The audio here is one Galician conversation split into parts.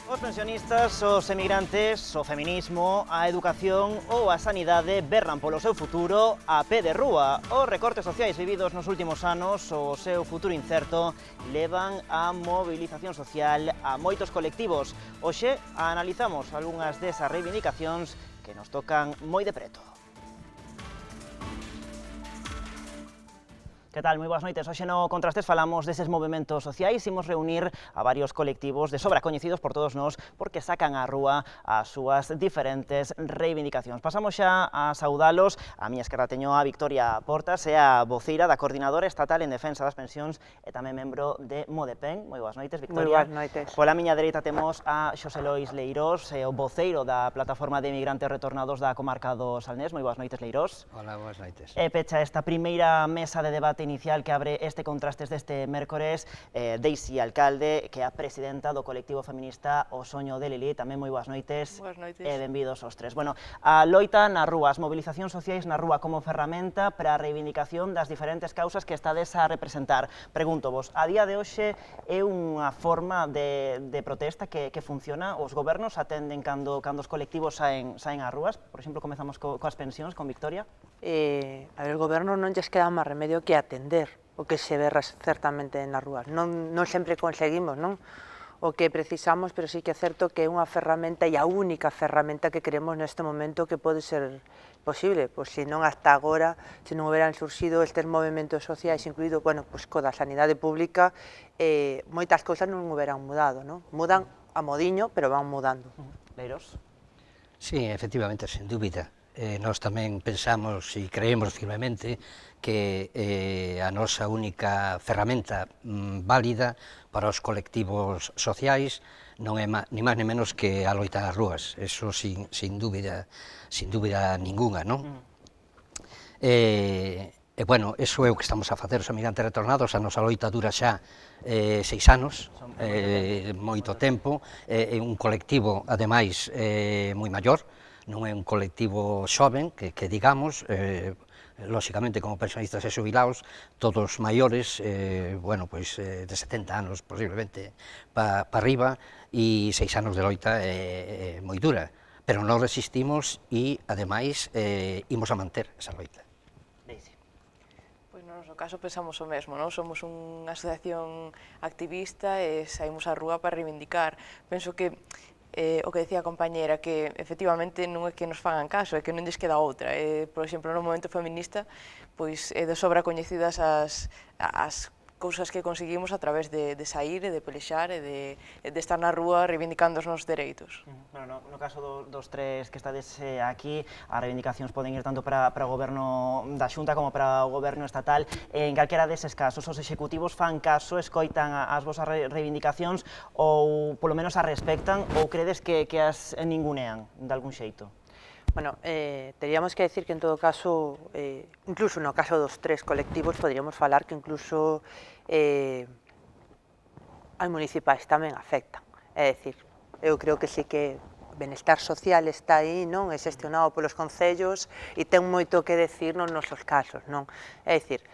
Os pensionistas, os emigrantes, o feminismo, a educación ou a sanidade berran polo seu futuro a pé de rúa. Os recortes sociais vividos nos últimos anos, o seu futuro incerto, levan a movilización social a moitos colectivos. Hoxe analizamos algunhas desas reivindicacións que nos tocan moi de preto. Que tal? Moi boas noites. Hoxe no Contrastes falamos deses movimentos sociais. Imos reunir a varios colectivos de sobra coñecidos por todos nós porque sacan á rúa as súas diferentes reivindicacións. Pasamos xa a saudalos. A miña esquerda teño a Victoria Portas, é a voceira da Coordinadora Estatal en Defensa das Pensións e tamén membro de Modepen. Moi boas noites, Victoria. Moi boas noites. Pola miña dereita temos a Xosé Lois Leirós, o voceiro da Plataforma de Emigrantes Retornados da comarca do Salnés. Moi boas noites, Leirós. Hola, boas noites. E pecha esta primeira mesa de debate inicial que abre este Contrastes deste mércores, Daisy Alcalde, que é a presidenta do colectivo feminista O Soño de Lili. Tamén moi boas noites. Boas noites. E benvidos os tres. Bueno, a loita na rúa, as movilizacións sociais na rúa como ferramenta para a reivindicación das diferentes causas que estades a representar. Pregunto vos, a día de hoxe é unha forma de protesta que funciona? Os gobernos atenden cando os colectivos saen ás rúas? Por exemplo, comezamos coas pensións, con Victoria. A ver, o goberno non lles queda máis remedio que atender o que se berra certamente nas rúas. Non sempre conseguimos, non? O que precisamos, pero sí que é certo que é unha ferramenta e a única ferramenta que queremos neste momento que pode ser posible, pois se non hasta agora, se non houberan surxido estes movimentos sociais, incluído, bueno, pois coa sanidade pública, moitas cousas non houberan mudado, non? Mudan a modiño, pero van mudando. Leiros? Sí, efectivamente, sen dúbida. Nós tamén pensamos e creemos firmemente que a nosa única ferramenta válida para os colectivos sociais non é ni máis ni menos que a loita nas rúas, eso sin dúbida ninguna, non? Bueno, eso é o que estamos a facer os emigrantes retornados. A nosa loita dura xa 6 anos, moito tempo, é un colectivo, ademais, moi maior, non é un colectivo xoven, que digamos, lóxicamente como pensionistas e xubilados, todos maiores, bueno, pois de 70 anos posiblemente para arriba, e 6 anos de loita é moi dura, pero non resistimos e, ademais, imos a manter esa loita. Pois no noso caso pensamos o mesmo, non? Somos unha asociación activista e saímos á rúa para reivindicar. Penso que o que decía a compañera, que efectivamente non é que nos fagan caso, é que non lles queda outra. Por exemplo, no momento feminista, pois é de sobra coñecidas as cousas que conseguimos a través de sair e de pelexar e de estar na rúa reivindicando os nosos dereitos. Bueno, no caso dos tres que estades aquí, as reivindicacións poden ir tanto para o goberno da Xunta como para o goberno estatal. En calquera deses casos, os executivos fan caso, escoitan as vosas reivindicacións ou polo menos as respectan, ou credes que as ningunean de algún xeito? Bueno, teríamos que decir que en todo caso, incluso no caso dos tres colectivos, poderíamos falar que incluso as municipais tamén afectan. É dicir, eu creo que sí que o benestar social está aí, non? É xestionado polos concellos e ten moito que decir nos nosos casos, non? É dicir,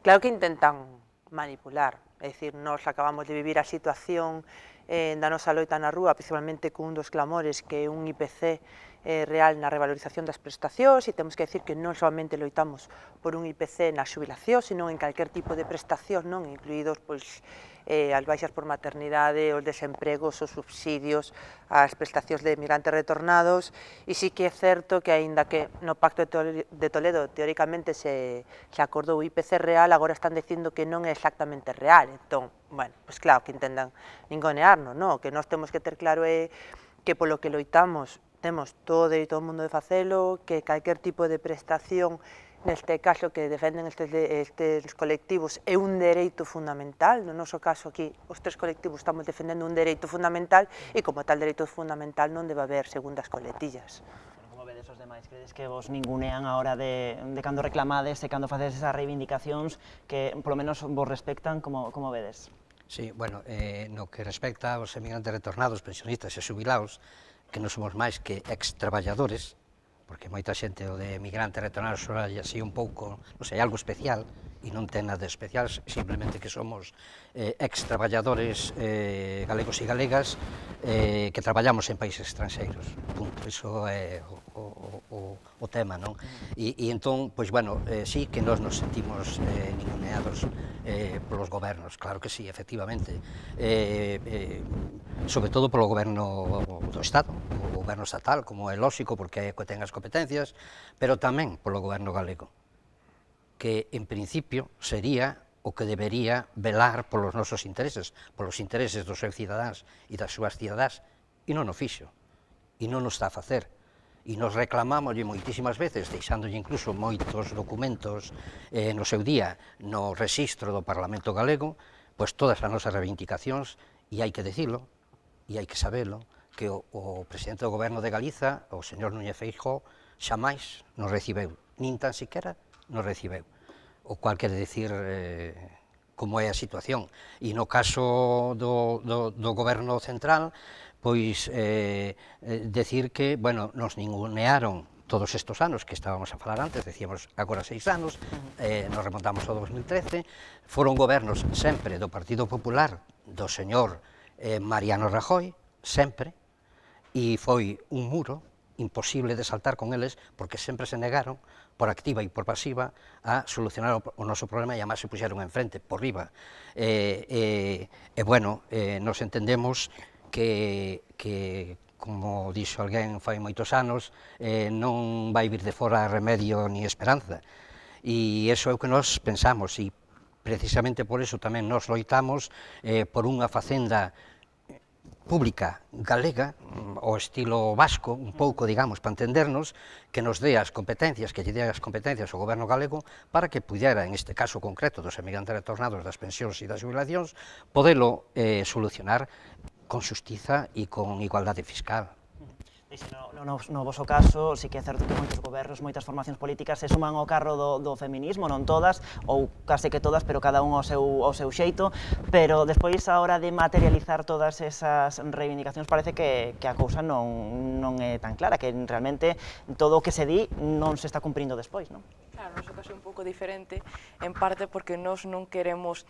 claro que intentan manipular, é dicir, nós acabamos de vivir a situación da nosa loita na rúa, principalmente cun dos clamores que é un IPC real na revalorización das prestacións, e temos que decir que non somente loitamos por un IPC na xubilación, sino en calquer tipo de prestación, non incluídos pois as baixas por maternidade, os desempregos, os subsidios, as prestacións de emigrantes retornados, e sí que é certo que, aínda que no Pacto de Toledo teóricamente se acordou o IPC real, agora están dicindo que non é exactamente real. Entón, bueno, pois claro que intentan ningunearnos, non? O que nós temos que ter claro é que polo que loitamos temos todo o dereito do mundo de facelo, que calquer tipo de prestación, neste caso que defenden estes colectivos, é un dereito fundamental. No noso caso aquí, os tres colectivos estamos defendendo un dereito fundamental e como tal dereito fundamental non debe haber segundas coletillas. Como vedes os demais, credes que vos ningunean a hora de cando reclamades e cando facedes esas reivindicacións que polo menos vos respectan, como vedes? Sí, bueno, no que respecta aos emigrantes retornados, pensionistas e xubilados, que non somos máis que ex-traballadores, porque moita xente o de migrante retornar soa así un pouco, non sei, algo especial, e non ten nada de especial, simplemente que somos ex-traballadores galegos e galegas que traballamos en países estranxeiros, punto, iso é o tema, non? E entón, pois, bueno, sí que nós nos sentimos ninguneados polos gobernos, claro que sí, efectivamente, sobre todo polo goberno do Estado, o goberno estatal, como é lóxico, porque é que ten as competencias, pero tamén polo goberno galego, que en principio sería o que debería velar polos nosos intereses, polos intereses dos seus cidadáns e das súas cidadás, e non o fixo, e non o está a facer. E nos reclamámoslle moitísimas veces, deixándolle incluso moitos documentos no seu día no rexistro do Parlamento Galego, pois todas as nosas reivindicacións, e hai que dicilo, e hai que sabelo, que o presidente do Goberno de Galiza, o señor Núñez Feijóo, xamais nos recibeu, nin tan siquiera nos recibeu, o cual quere dicir como é a situación. E no caso do Goberno Central, pois decir que, bueno, nos ningunearon todos estes anos que estábamos a falar antes, decíamos agora 6 anos, nos remontamos ao 2013, foron gobernos sempre do Partido Popular, do señor Mariano Rajoy, sempre, e foi un muro imposible de saltar con eles, porque sempre se negaron, por activa e por pasiva, a solucionar o noso problema e además se puxeron enfrente, por riba. Bueno, nos entendemos que como dixo alguén fai moitos anos, non vai vir de fora remedio ni esperanza. E iso é o que nos pensamos, e precisamente por iso tamén nos loitamos por unha facenda pública galega, ao estilo vasco, un pouco, digamos, para entendernos, que nos dé as competencias, que lle dé as competencias ao goberno galego para que pudera, en este caso concreto dos emigrantes retornados das pensións e das jubilacións, podelo solucionar con xustiza e con igualdade fiscal. No voso caso, sí que é certo que moitos gobernos, moitas formacións políticas se suman ao carro do feminismo, non todas, ou case que todas, pero cada un ao seu xeito, pero despois a hora de materializar todas esas reivindicacións parece que a cousa non é tan clara, que realmente todo o que se di non se está cumprindo despois, non? Claro, no noso caso é un pouco diferente, en parte porque nós non queremos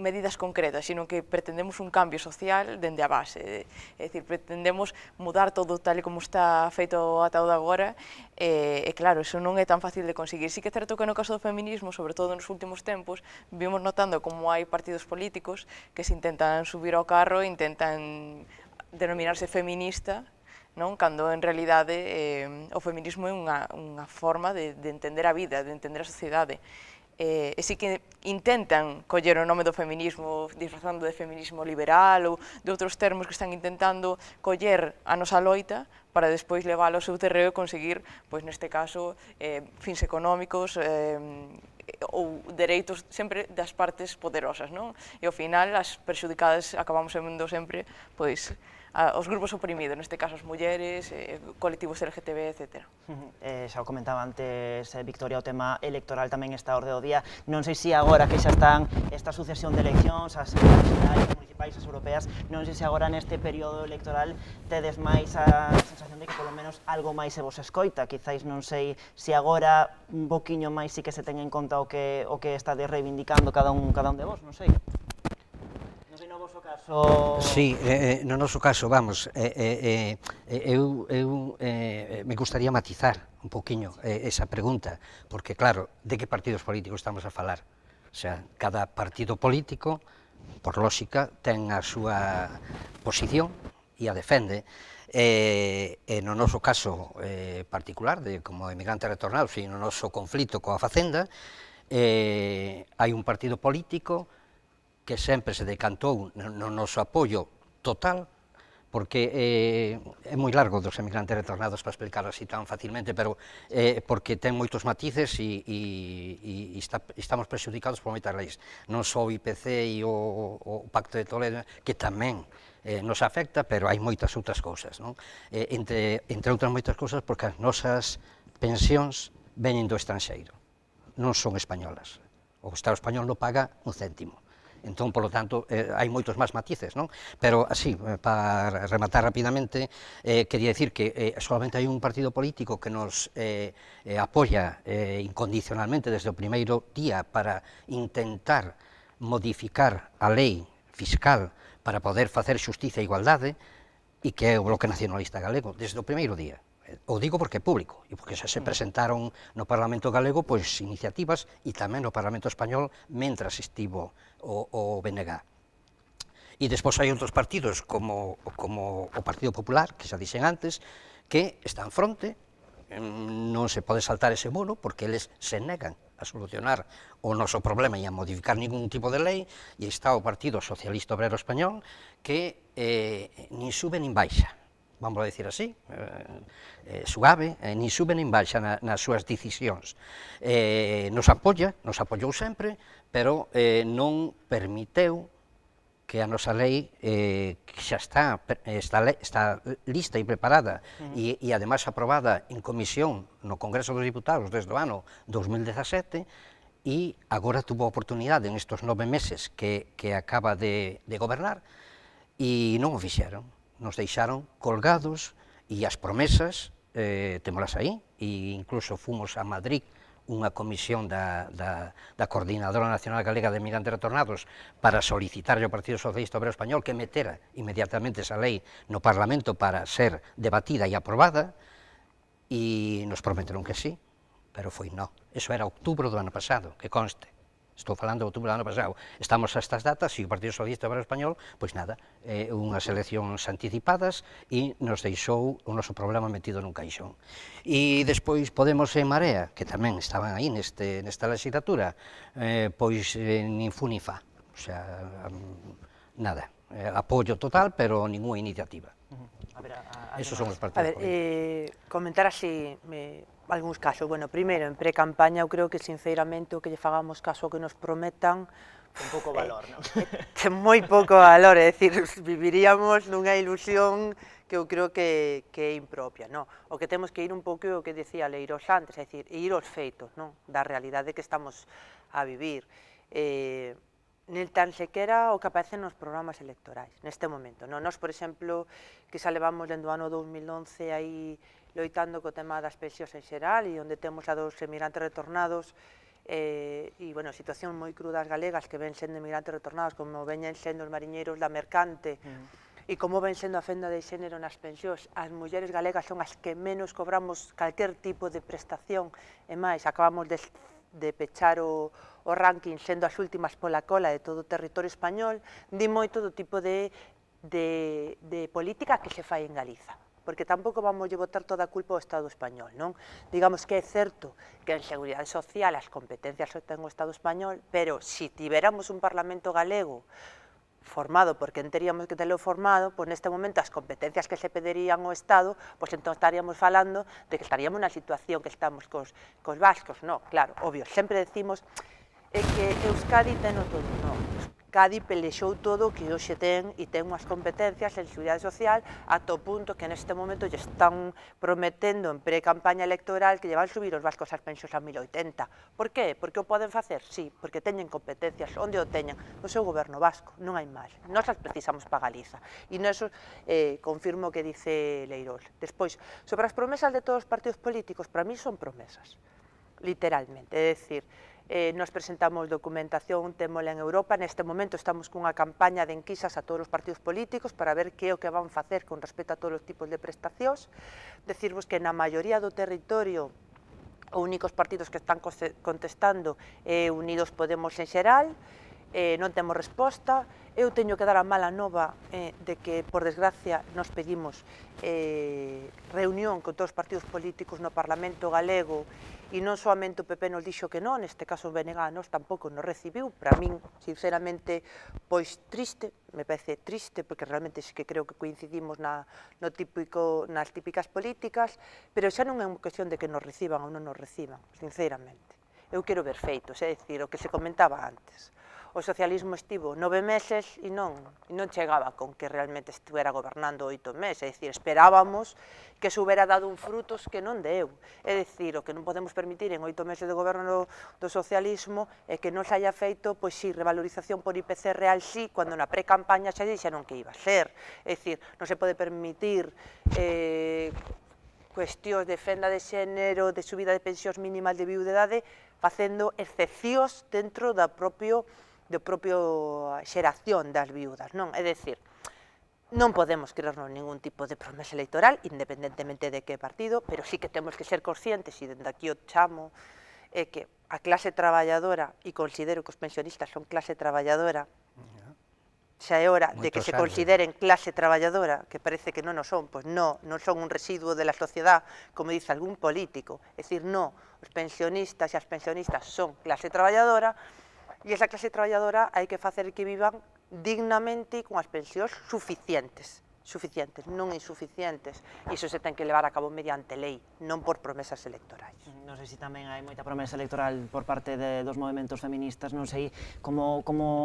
medidas concretas, sino que pretendemos un cambio social dende a base, é dicir, pretendemos mudar todo tal e como está feito ata o de agora, e claro, iso non é tan fácil de conseguir. Sí que é certo que no caso do feminismo, sobre todo nos últimos tempos, vimos notando como hai partidos políticos que se intentan subir ao carro e intentan denominarse feminista, non? Cando en realidade o feminismo é unha forma de entender a vida, de entender a sociedade. E sí que intentan coller o nome do feminismo disfrazando de feminismo liberal ou de outros termos que están intentando coller a nosa loita para despois leválo ao seu terreo e conseguir, pois neste caso, fins económicos ou dereitos sempre das partes poderosas, non? E ao final as perxudicadas acabamos sendo sempre, pois, os grupos oprimidos, neste caso as mulleres, colectivos LGTB, etc. Xa o comentaba antes, Victoria, o tema electoral tamén está a orde do día. Non sei se agora que xa están esta sucesión de eleccións, as nacionais, as municipais, as europeas, non sei se agora neste período electoral tedes máis a sensación de que polo menos algo máis se vos escoita. Quizáis non sei se agora un poquinho máis sí que se ten en conta o que estades reivindicando cada un de vos, non sei. No voso caso... Sí, no noso caso, vamos, me gustaría matizar un poquinho esa pregunta, porque claro, de que partidos políticos estamos a falar? O sea, cada partido político, por lógica, ten a súa posición e a defende. No noso caso particular, como emigrante retornado, e no noso conflito coa Facenda, hai un partido político que sempre se decantou no noso apoio total, porque é moi largo dos emigrantes retornados para explicar así tan facilmente, pero porque ten moitos matices e estamos prexudicados por moitas leis, non só o IPC e o Pacto de Toledo, que tamén nos afecta, pero hai moitas outras cousas, non? Entre outras moitas cousas, porque as nosas pensións veñen do estranxeiro, non son españolas. O Estado español non paga un céntimo. Entón, polo tanto, hai moitos máis matices, non? Pero, así, para rematar rapidamente, quería decir que solamente hai un partido político que nos apoia incondicionalmente desde o primeiro día para intentar modificar a lei fiscal para poder facer xustiza e igualdade, e que é o Bloque Nacionalista Galego, desde o primeiro día. O digo porque é público, e porque xa se presentaron no Parlamento Galego pois iniciativas, e tamén no Parlamento Español, mentras estivo o BNG. E despois hai outros partidos, como o Partido Popular, que xa dixen antes, que están fronte, non se pode saltar ese muro, porque eles se negan a solucionar o noso problema e a modificar ningún tipo de lei, e está o Partido Socialista Obrero Español, que nin sube nin baixa, vamos a decir así, suave, nin sube nin baixa nas súas decisións. Nos apoiou sempre, pero non permiteu que a nosa lei, que xa está lista e preparada e ademais aprobada en comisión no Congreso dos Diputados desde o ano 2017, e agora tuvo a oportunidade en estes 9 meses que acaba de gobernar, e non o fixeron. Nos deixaron colgados, e as promesas témolas aí, e incluso fomos a Madrid unha comisión da Coordinadora Nacional Galega de Migrantes Retornados para solicitarlle ao Partido Socialista Obrero Español que metera inmediatamente esa lei no Parlamento para ser debatida e aprobada, e nos prometeron que sí, pero foi no. Eso era outubro do ano pasado, que conste. Estou falando de outubro do ano pasado. Estamos a estas datas e o Partido Socialista Obrero Español, pois nada, unhas eleccións anticipadas e nos deixou o noso problema metido nun caixón. E despois Podemos e Marea, que tamén estaban aí nesta legislatura, pois nin fu nin fa. O sea, nada. Apoio total, pero ninguna iniciativa. Esos son os partidos políticos. Comentar así algúns casos. Bueno, primeiro, en pre-campaña, eu creo que, sinceramente, o que lle fagamos caso ao que nos prometan Un pouco valor, non? ten moi pouco valor, é dicir, viviríamos nunha ilusión que eu creo que é impropia, non? O que temos que ir un pouco o que decía Leiros antes, é dicir, ir aos feitos, non? Da realidade que estamos a vivir. Nen tan sequera o que aparece nos programas electorais, neste momento. Nos, por exemplo, que xa levamos dende o ano 2011 aí loitando co tema das pensións en xeral, e onde temos a dos emigrantes retornados, e, bueno, situacións moi crudas galegas que ven sendo emigrantes retornados, como veñen sendo os mariñeiros da Mercante, e como ven sendo a fenda de xénero nas pensións. As mulleres galegas son as que menos cobramos calquer tipo de prestación, e máis, acabamos de pechar o ranking sendo as últimas pola cola de todo o territorio español. Di moito do tipo de política que se fai en Galiza, porque tampouco vamos a botar toda a culpa ao Estado español, non? Digamos que é certo que en seguridade social as competencias ten o Estado español, pero se tiveramos un Parlamento galego formado, porque teríamos que telo formado, pois neste momento as competencias que se pedirían ao Estado, pois entón estaríamos falando de que estaríamos na situación que estamos cos vascos, non? Claro, obvio, sempre decimos que Euskadi ten o todo, non? Euskadi pelexou todo o que hoxe ten e ten unhas competencias en seguridade social ata o punto que neste momento lle están prometendo en pre-campaña electoral que lle van subir os vascos as pensións a 1080. Por qué? Porque o poden facer? Sí, porque teñen competencias. Onde o teñen? No seu goberno vasco, non hai máis. Nós as precisamos para Galiza. E neso confirmo o que dice Leirós. Despois, sobre as promesas de todos os partidos políticos, para mí son promesas, literalmente. É dicir, nos presentamos documentación, témola en Europa, neste momento estamos cunha campaña de enquisas a todos os partidos políticos para ver que é o que van facer con respecto a todos os tipos de prestacións. Decirvos que na maioría do territorio os únicos partidos que están contestando é Unidos Podemos en xeral, non temos resposta. Eu teño que dar a mala nova de que, por desgracia, nos pedimos reunión con todos os partidos políticos no Parlamento galego, e non soamente o PP nos dixo que non, neste caso o BNG nos tampouco nos recibiu. Para min, sinceramente, pois triste, me parece triste, porque realmente sí que creo que coincidimos nas típicas políticas, pero xa non é unha cuestión de que nos reciban ou non nos reciban, sinceramente. Eu quero ver feitos, é dicir, o que se comentaba antes. o socialismo estivo 9 meses e non chegaba con que realmente estuera gobernando 8 meses, é dicir, esperábamos que se houbera dado un frutos que non deu, é dicir, o que non podemos permitir en 8 meses de goberno do socialismo é que non se haya feito, pois sí, revalorización por IPC real sí, cando na pre-campaña xa dixeron que iba a ser, é dicir, non se pode permitir cuestións de fenda de xénero, de subida de pensións mínimas de viudedade, facendo excepcións dentro da propio xeración das viudas, non? É dicir, non podemos crearnos ningún tipo de promesa electoral, independentemente de que partido, pero sí que temos que ser conscientes, e dende aquí o chamo, é que a clase traballadora, e considero que os pensionistas son clase traballadora, xa é hora de que se consideren clase traballadora, que parece que non o son, pois non son un residuo de la sociedade, como dice algún político, é dicir, non, os pensionistas e as pensionistas son clase traballadora, e esa clase traballadora hai que facer que vivan dignamente con as pensións suficientes, non insuficientes, e iso se ten que levar a cabo mediante lei, non por promesas electorais. Non sei se tamén hai moita promesa electoral por parte dos movementos feministas, non sei como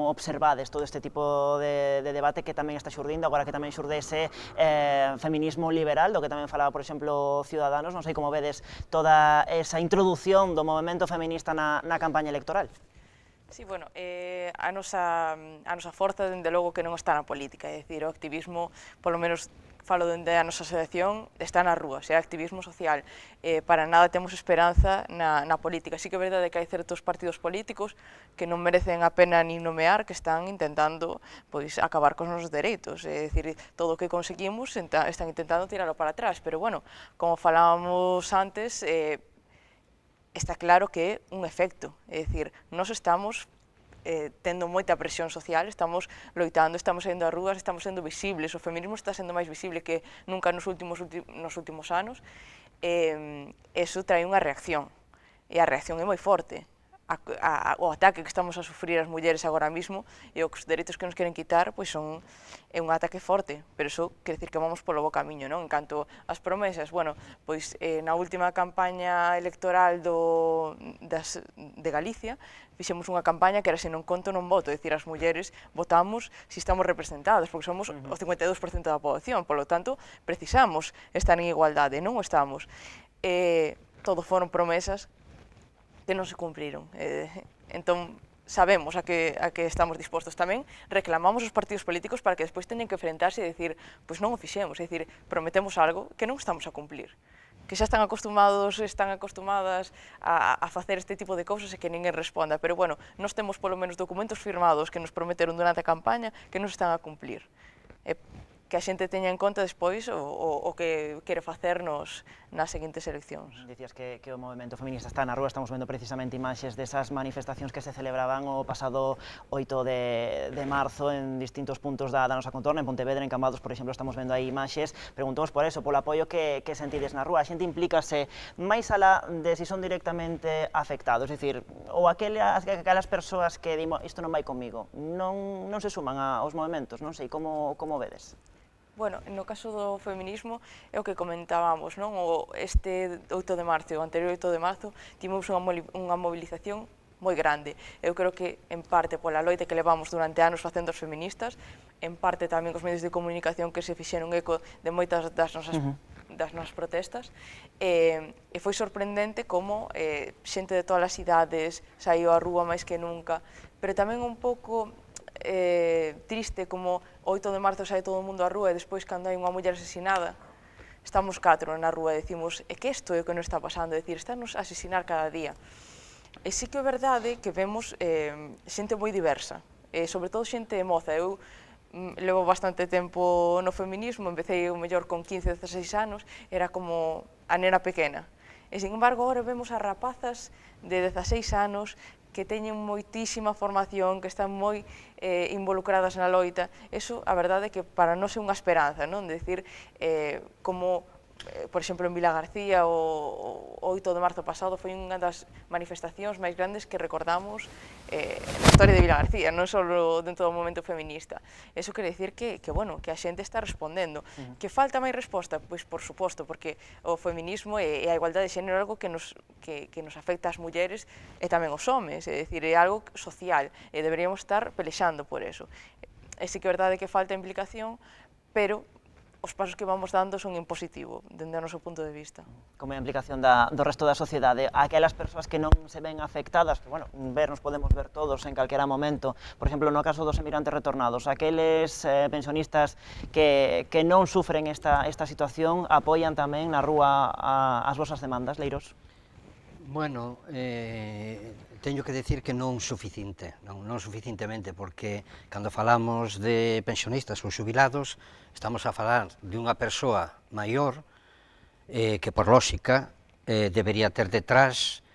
observades todo este tipo de debate que tamén está xurdindo, agora que tamén xurdese feminismo liberal, do que tamén falaba, por exemplo, Ciudadanos, non sei como vedes toda esa introdución do movemento feminista na campaña electoral. Sí, bueno, a nosa forza, dende logo, que non está na política, é dicir, o activismo, polo menos falo dende a nosa asociación, está na rúa, é activismo social. Para nada temos esperanza na política. Sí que é verdade que hai certos partidos políticos que non merecen a pena ni nomear, que están intentando acabar cos nosos dereitos. É dicir, todo o que conseguimos están intentando tirarlo para atrás, pero, bueno, como falábamos antes, está claro que é un efecto, é dicir, nós estamos tendo moita presión social, estamos loitando, estamos saindo ás rúas, estamos sendo visibles, o feminismo está sendo máis visible que nunca nos últimos anos, eso trae unha reacción, e a reacción é moi forte. O ataque que estamos a sufrir as mulleres agora mesmo e os dereitos que nos queren quitar, pois é un ataque forte, pero iso quer decir que vamos polo bo camiño, non? En canto ás promesas, bueno, pois na última campaña electoral de Galicia fixemos unha campaña que era se non conto non voto, é dicir, as mulleres votamos se estamos representadas, porque somos o 52% da poboación, polo tanto, precisamos estar en igualdade, non o estamos. Todo foron promesas que non se cumpriron. Entón, sabemos a que estamos dispostos tamén, reclamamos os partidos políticos para que despois teñen que enfrentarse e dicir, pois non o fixemos, é dicir, prometemos algo que non estamos a cumplir, que xa están acostumadas a facer este tipo de cousas e que ninguén responda, pero, bueno, nós temos polo menos documentos firmados que nos prometeron durante a campaña que non se están a cumplir. Que a xente teña en conta despois o que quere facernos nas seguintes eleccións. Dicías que o movemento feminista está na rúa, estamos vendo precisamente imaxes desas manifestacións que se celebraban o pasado 8 de marzo en distintos puntos da nosa contorna, en Pontevedra, en Cambados, por exemplo, estamos vendo aí imaxes. Preguntamos por eso, polo apoio que sentides na rúa. A xente implícase máis alá de si son directamente afectados, é dicir, ou aquelas persoas que dimo, isto non vai comigo, non se suman aos movementos, non sei, como vedes? Bueno, no caso do feminismo é o que comentábamos, non? Este 8 de marzo e o anterior 8 de marzo tivemos unha movilización moi grande. Eu creo que, en parte, pola loita que levamos durante anos facendo as feministas, en parte tamén cos medios de comunicación que se fixeron eco de moitas das nosas protestas, e foi sorprendente como xente de todas as idades saiu á rúa máis que nunca, pero tamén un pouco triste como o 8 de marzo sai todo o mundo á rúa e despois, cando hai unha muller asesinada, estamos 4 na rúa e decimos, é que isto é o que nos está pasando, é dicir, estános a asesinar cada día. E sí que é verdade que vemos xente moi diversa, sobre todo xente moza. Eu levo bastante tempo no feminismo, empecé o mellor con 15, 16 anos, era como a nena pequena. E, sin embargo, agora vemos as rapazas de 16 anos que teñen moitísima formación, que están moi involucradas na loita. Eso, a verdade, é que para nós é unha esperanza, non? De dicir, como por exemplo, en Vila García, o 8 de marzo pasado foi unha das manifestacións máis grandes que recordamos na historia de Vila García, non só dentro do movimento feminista. Eso quere dicir que a xente está respondendo. Que falta máis resposta? Pois, por suposto, porque o feminismo e a igualdade de xénero é algo que nos afecta ás mulleres e tamén aos homes, é dicir, é algo social, e deberíamos estar pelexando por eso. E sí que é verdade que falta implicación, pero os pasos que vamos dando son en positivo, dende o noso punto de vista. Como é a implicación do resto da sociedade? Aquelas persoas que non se ven afectadas, que, bueno, nos podemos ver todos en calquera momento, por exemplo, no caso dos emigrantes retornados, aqueles pensionistas que non sufren esta situación, apoian tamén na rúa as vosas demandas, Leiros? Bueno, teño que decir que non suficiente, non suficientemente, porque cando falamos de pensionistas ou xubilados, estamos a falar de unha persoa maior que, por lógica, debería ter detrás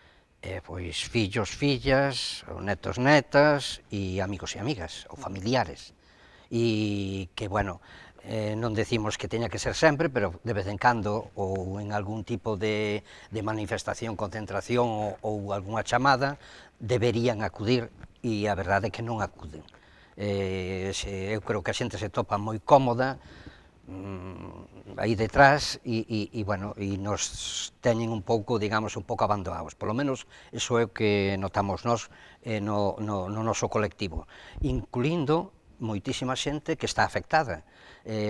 pois fillos, fillas, ou netos, netas, e amigos e amigas, ou familiares. E que, bueno, non decimos que teña que ser sempre, pero de vez en cando, ou en algún tipo de manifestación, concentración ou algunha chamada, deberían acudir, e a verdade é que non acuden. Eu creo que a xente se topa moi cómoda aí detrás e nos teñen un pouco, digamos, un pouco abandonados. Por lo menos, iso é o que notamos nós no noso colectivo, incluindo moitísima xente que está afectada.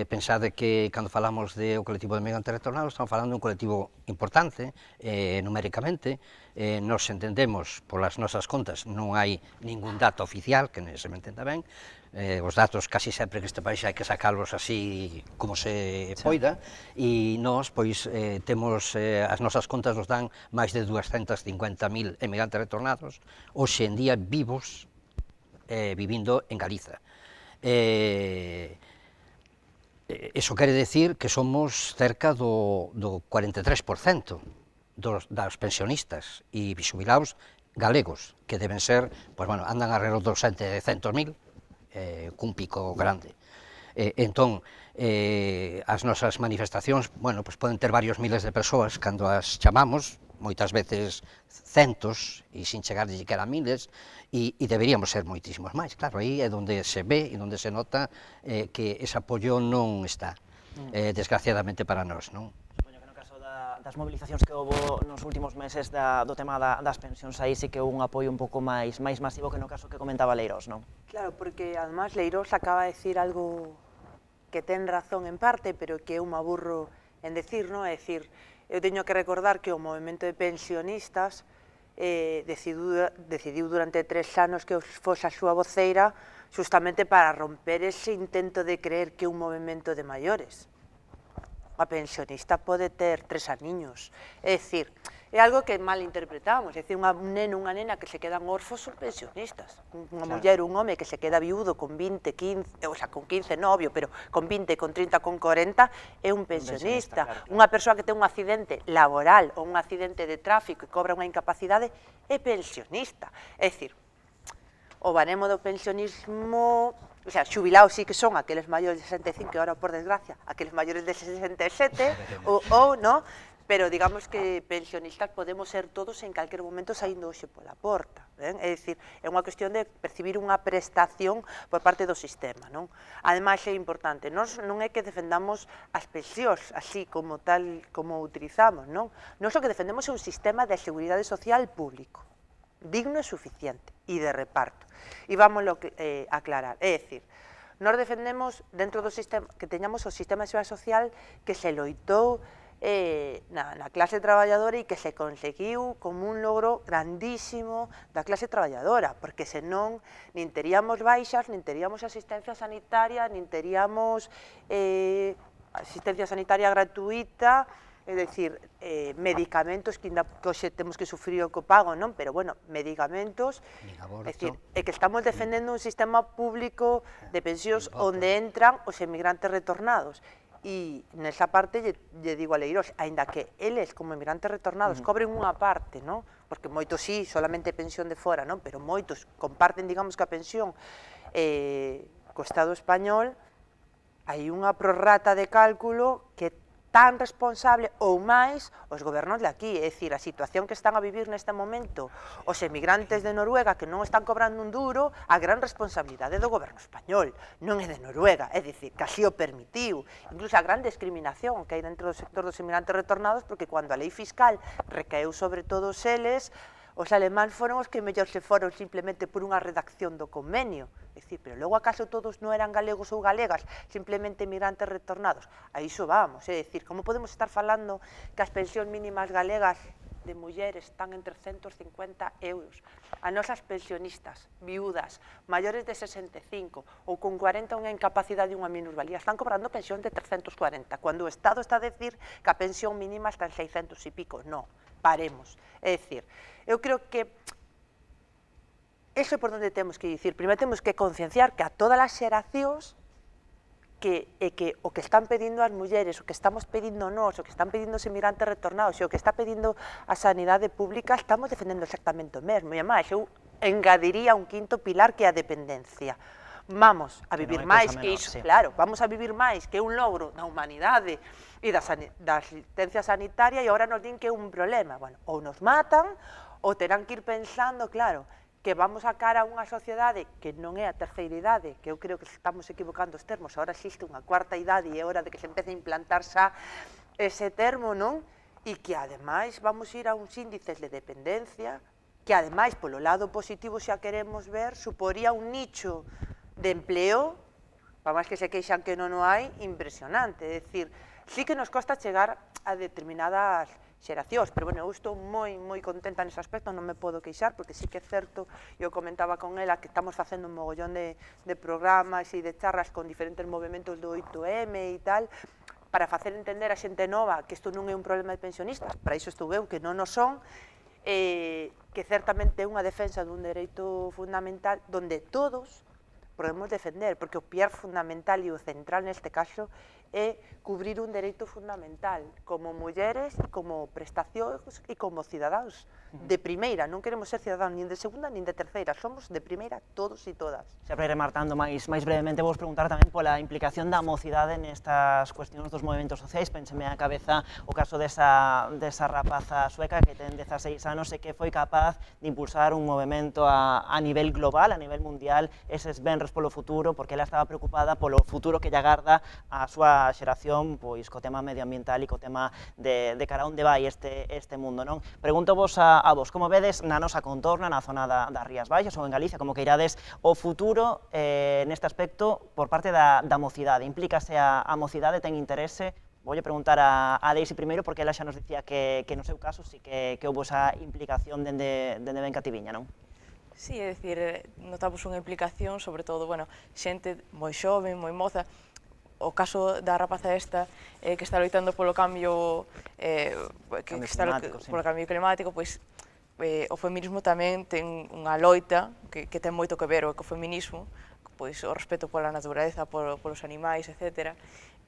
Pensade que, cando falamos do colectivo de emigrantes retornados, estamos falando de un colectivo importante, numéricamente. Nos entendemos, polas nosas contas, non hai ningún dato oficial, que se me entenda ben. Os datos, casi sempre que este país hai que sacarlos así como se poida, e nós, pois, temos, as nosas contas nos dan máis de 250.000 emigrantes retornados, hoxe en día vivos, vivindo en Galiza. Eso quere decir que somos cerca do 43% das pensionistas e xubilados galegos, que deben ser, pois, bueno, andan alrededor dos 100.000, cun pico grande. Entón, as nosas manifestacións, bueno, pois poden ter varios miles de persoas cando as chamamos, moitas veces centos, e sin chegar ni siquiera a miles, e deberíamos ser moitísimos máis. Claro, aí é onde se ve e onde se nota que ese apoio non está, desgraciadamente para nós, non? Supoño que no caso das movilizacións que houve nos últimos meses do tema das pensións, aí sí que houve un apoio un pouco máis masivo que no caso que comentaba Leiros, non? Claro, porque además Leiros acaba de decir algo que ten razón en parte, pero que eu me aburro en decir, non? É dicir, eu teño que recordar que o movimento de pensionistas decidiu durante 3 anos que fose a súa voceira justamente para romper ese intento de creer que un movimento de maiores. A pensionista pode ter 3 aniños, é dicir, é algo que mal interpretamos, é dicir, un neno, unha nena que se quedan orfos son pensionistas, unha muller, un home que se queda viudo con 20, 15, o sea, con 15 novio, pero con 20, con 30, con 40, é un pensionista. Unha persoa que ten un accidente laboral ou un accidente de tráfico e cobra unha incapacidade é pensionista. É dicir, o baremo do pensionismo, o sea, xubilados sí que son aqueles maiores de 65 e ahora, por desgracia, aqueles maiores de 67, ou, non? Pero digamos que pensionistas podemos ser todos en calquer momento saindo hoxe pola porta. É dicir, é unha cuestión de percibir unha prestación por parte do sistema, non? Ademais, é importante, non é que defendamos as pensións así como tal como utilizamos, non? Nós o que defendemos é un sistema de seguridade social público, digno e suficiente, e de reparto. E vámoslo aclarar, é dicir, nós defendemos dentro do sistema que teñamos o sistema de seguridade social que se loitou na clase traballadora e que se conseguiu como un logro grandísimo da clase traballadora, porque senón nin teríamos baixas, nin teríamos asistencia sanitaria, nin teríamos asistencia sanitaria gratuita, é dicir, medicamentos que hoxe temos que sufrir o copago, non? Pero, bueno, medicamentos, é dicir, é que estamos defendendo un sistema público de pensións onde entran os emigrantes retornados. E nesa parte lle digo a Leiros, aínda que eles como emigrantes retornados cobren unha parte, non? Porque moitos sí, solamente pensión de fora, non? Pero moitos comparten, digamos, que a pensión co Estado español, hai unha prorrata de cálculo que tan responsable ou máis os gobernos de aquí, é dicir, a situación que están a vivir neste momento os emigrantes de Noruega que non están cobrando un duro, a gran responsabilidade do goberno español, non é de Noruega, é dicir, que así o permitiu, incluso a gran discriminación que hai dentro do sector dos emigrantes retornados, porque cando a lei fiscal recaeu sobre todos eles, os alemáns foron os que mellor se foron simplemente por unha redacción do convenio. É dicir, pero logo acaso todos non eran galegos ou galegas, simplemente migrantes retornados? A iso vamos, é dicir, como podemos estar falando que as pensións mínimas galegas de mulleres están en 350 euros? As nosas pensionistas, viudas, maiores de 65 ou con 40 unha incapacidade e unha minusvalía, están cobrando pensión de 340, cando o Estado está a decir que a pensión mínima está en 600 e pico. Non, paremos. É dicir, eu creo que iso é por onde temos que dicir. Primeiro temos que concienciar que a todas as xeracións que o que están pedindo as mulleres, o que estamos pedindo nós, o que están pedindo os emigrantes retornados e o que está pedindo a sanidade pública, estamos defendendo exactamente o mesmo. E ademais, eu engadiría un quinto pilar que é a dependencia. Vamos a vivir máis que iso, claro, vamos a vivir máis que un logro da humanidade e da asistencia sanitaria e agora nos din que é un problema. Bueno, ou nos matan, ou terán que ir pensando, claro, que vamos a cara a unha sociedade que non é a terceira idade, que eu creo que estamos equivocando os termos, agora existe unha cuarta idade e é hora de que se empece a implantar xa ese termo, non? E que ademais vamos ir a uns índices de dependencia, que ademais polo lado positivo xa queremos ver, suporía un nicho de empleo, para máis que se queixan que non o hai, impresionante, é dicir, sí que nos costa chegar a determinadas xeracións, pero bueno, eu estou moi contenta nese aspecto, non me podo queixar, porque sí que é certo, eu comentaba con ela que estamos facendo un mogollón de programas e de charlas con diferentes movimentos do 8M e tal, para facer entender a xente nova que isto non é un problema de pensionistas, para iso estou eu, que non o son, que certamente é unha defensa dun dereito fundamental donde todos podemos defender, porque o piar fundamental e o central neste caso é cubrir un dereito fundamental como mulleres, como prestacións e como cidadáns de primeira. Non queremos ser cidadáns nin de segunda nin de terceira, somos de primeira todos e todas. Xa para ir remartando máis brevemente, vos preguntar tamén pola implicación da mocidade nestas cuestións dos movimentos sociais. Pénseme á cabeza o caso desa rapaza sueca que ten 16 anos e que foi capaz de impulsar un movimento a nivel global, a nivel mundial, eses benres polo futuro, porque ela estaba preocupada polo futuro que lle agarda a súa xeración, pois co tema medioambiental e co tema de cara a onde vai este mundo, non? Pregunto vos a vos, como vedes na nosa contorna, na zona das Rías Baixas ou en Galicia, como que irades o futuro neste aspecto por parte da mocidade? Implícase a mocidade, ten interese? Voulle preguntar a Daisy primeiro, porque ela xa nos dicía que no seu caso sí que houve esa implicación dende ben cativiña, non? Sí, é dicir, notamos unha implicación, sobre todo, bueno, xente moi xove, moi moza. O caso da rapaza esta que está loitando polo cambio polo cambio climático, pois o feminismo tamén ten unha loita que ten moito que ver o ecofeminismo, pois o respeto pola natureza, polos animais, etc.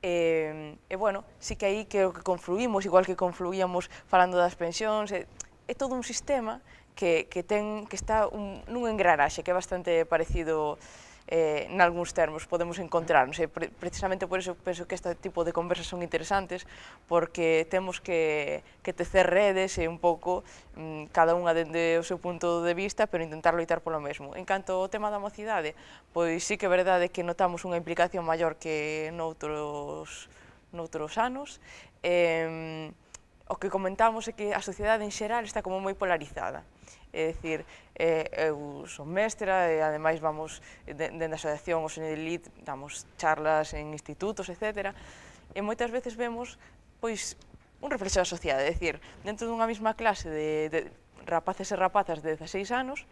E bueno, sí que aí que o que confluímos, igual que confluíamos falando das pensións, é todo un sistema que está nun engranaxe que é bastante parecido nalgúns termos podemos encontrarnos, precisamente por eso penso que este tipo de conversas son interesantes, porque temos que tecer redes e un pouco cada unha dende o seu punto de vista, pero intentar loitar polo mesmo. En canto ao tema da mocidade, pois sí que é verdade que notamos unha implicación maior que noutros anos. O que comentamos é que a sociedade en xeral está como moi polarizada. É dicir, eu son mestra e ademais vamos, dende a asociación, o Señor Elite, damos charlas en institutos, etc. E moitas veces vemos, pois, un reflexo da sociedade, é dicir, dentro dunha mesma clase de rapaces e rapazas de 16 anos,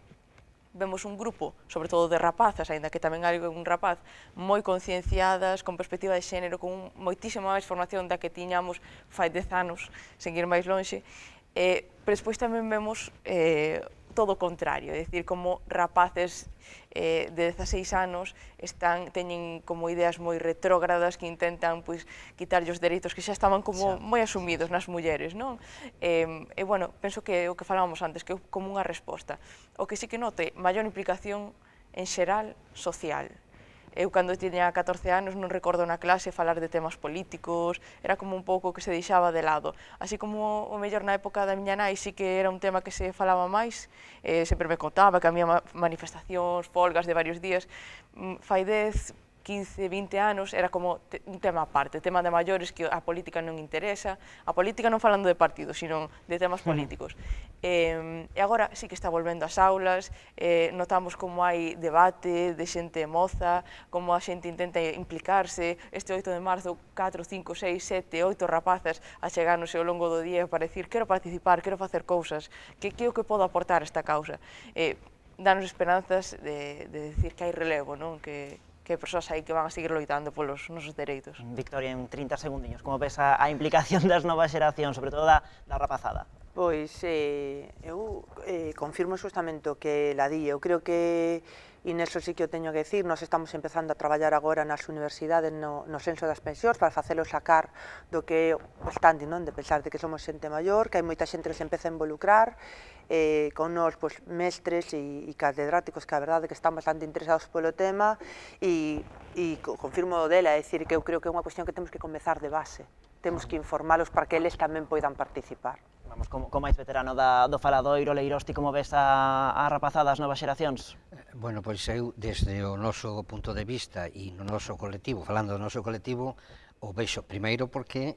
vemos un grupo, sobre todo de rapazas, aínda que tamén hai un rapaz, moi concienciadas, con perspectiva de xénero, con moitísima máis formación da que tiñamos fai 10 anos, sen ir máis lonxe, pero despois tamén vemos todo o contrario, é dicir, como rapaces de 16 anos teñen como ideas moi retrógradas que intentan quitarlle os dereitos que xa estaban como moi asumidos nas mulleres, non? E, bueno, penso que o que falábamos antes, que é como unha resposta. O que sí que note maior implicación en xeral social, eu cando tiña 14 anos non recordo na clase falar de temas políticos, era como un pouco que se deixaba de lado. Así como o mellor na época da miña nai sí que era un tema que se falaba máis, sempre me contaba que había manifestacións, folgas de varios días, fai 10, 15, 20 anos era como un tema aparte, tema de maiores que a política non interesa, a política non falando de partidos, sino de temas políticos. E agora sí que está volvendo ás aulas, notamos como hai debate de xente moza, como a xente intenta implicarse. Este 8 de marzo, 4, 5, 6, 7, 8 rapazas achegándose ao longo do día para dicir quero participar, quero facer cousas, que é o que podo aportar a esta causa. Danos esperanzas de decir que hai relevo, non? Que hai persoas aí que van a seguir loitando polos nosos dereitos. Victoria, en 30 segundiños, como ves a implicación das novas xeracións, sobre todo da rapazada? Pois eu confirmo justamente o que la di. Eu creo que, e neso sí que o teño que decir, nós estamos empezando a traballar agora nas universidades no censo das pensións para facelo sacar do que é o standing, non? De pensar de que somos xente maior, que hai moita xente que se empeza a involucrar, con nós mestres e catedráticos que a verdade que están bastante interesados polo tema, e confirmo dela, é dicir que eu creo que é unha cuestión que temos que comezar de base, temos que informalos para que eles tamén poidan participar. Vamos, como máis veterano do faladoiro, Leiros, ti como ves a rapazada, as novas xeracións? Bueno, pois eu, desde o noso punto de vista e no noso colectivo, falando do noso colectivo, o vexo primeiro porque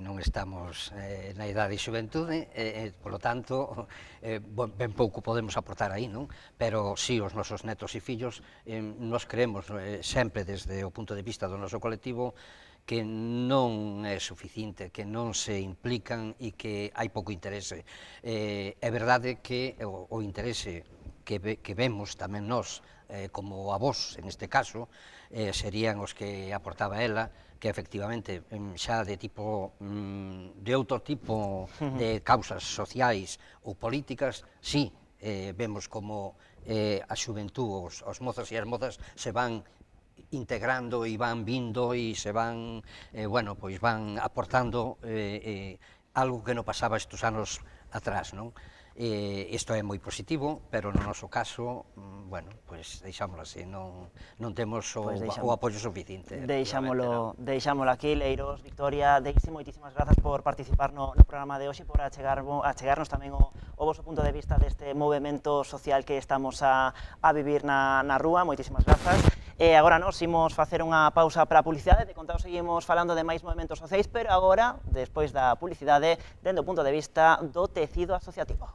non estamos na idade de xuventude, polo tanto, ben pouco podemos aportar aí, non? Pero si os nosos netos e fillos, nos creemos sempre desde o punto de vista do noso colectivo que non é suficiente, que non se implican e que hai pouco interese. É verdade que o interese que vemos tamén nós, como avós, en este caso, serían os que aportaba ela, que efectivamente xa de tipo de outro tipo de causas sociais ou políticas, sí, vemos como a xuventud, os mozos e as mozas se van integrando e van vindo e se van, bueno, pois van aportando algo que non pasaba estes anos atrás, non? Isto é moi positivo, pero no noso caso, bueno, pois deixámoslo así, non temos o apoio suficiente. Deixámolo aquí, Leiros, Victoria, Deixi, moitísimas grazas por participar no programa de hoxe, por achegarnos tamén o vosso punto de vista deste movimento social que estamos a vivir na rúa, moitísimas grazas. E agora nos imos facer unha pausa para a publicidade, de contado seguimos falando de máis movimentos sociais, pero agora, despois da publicidade, dende o punto de vista do tecido asociativo.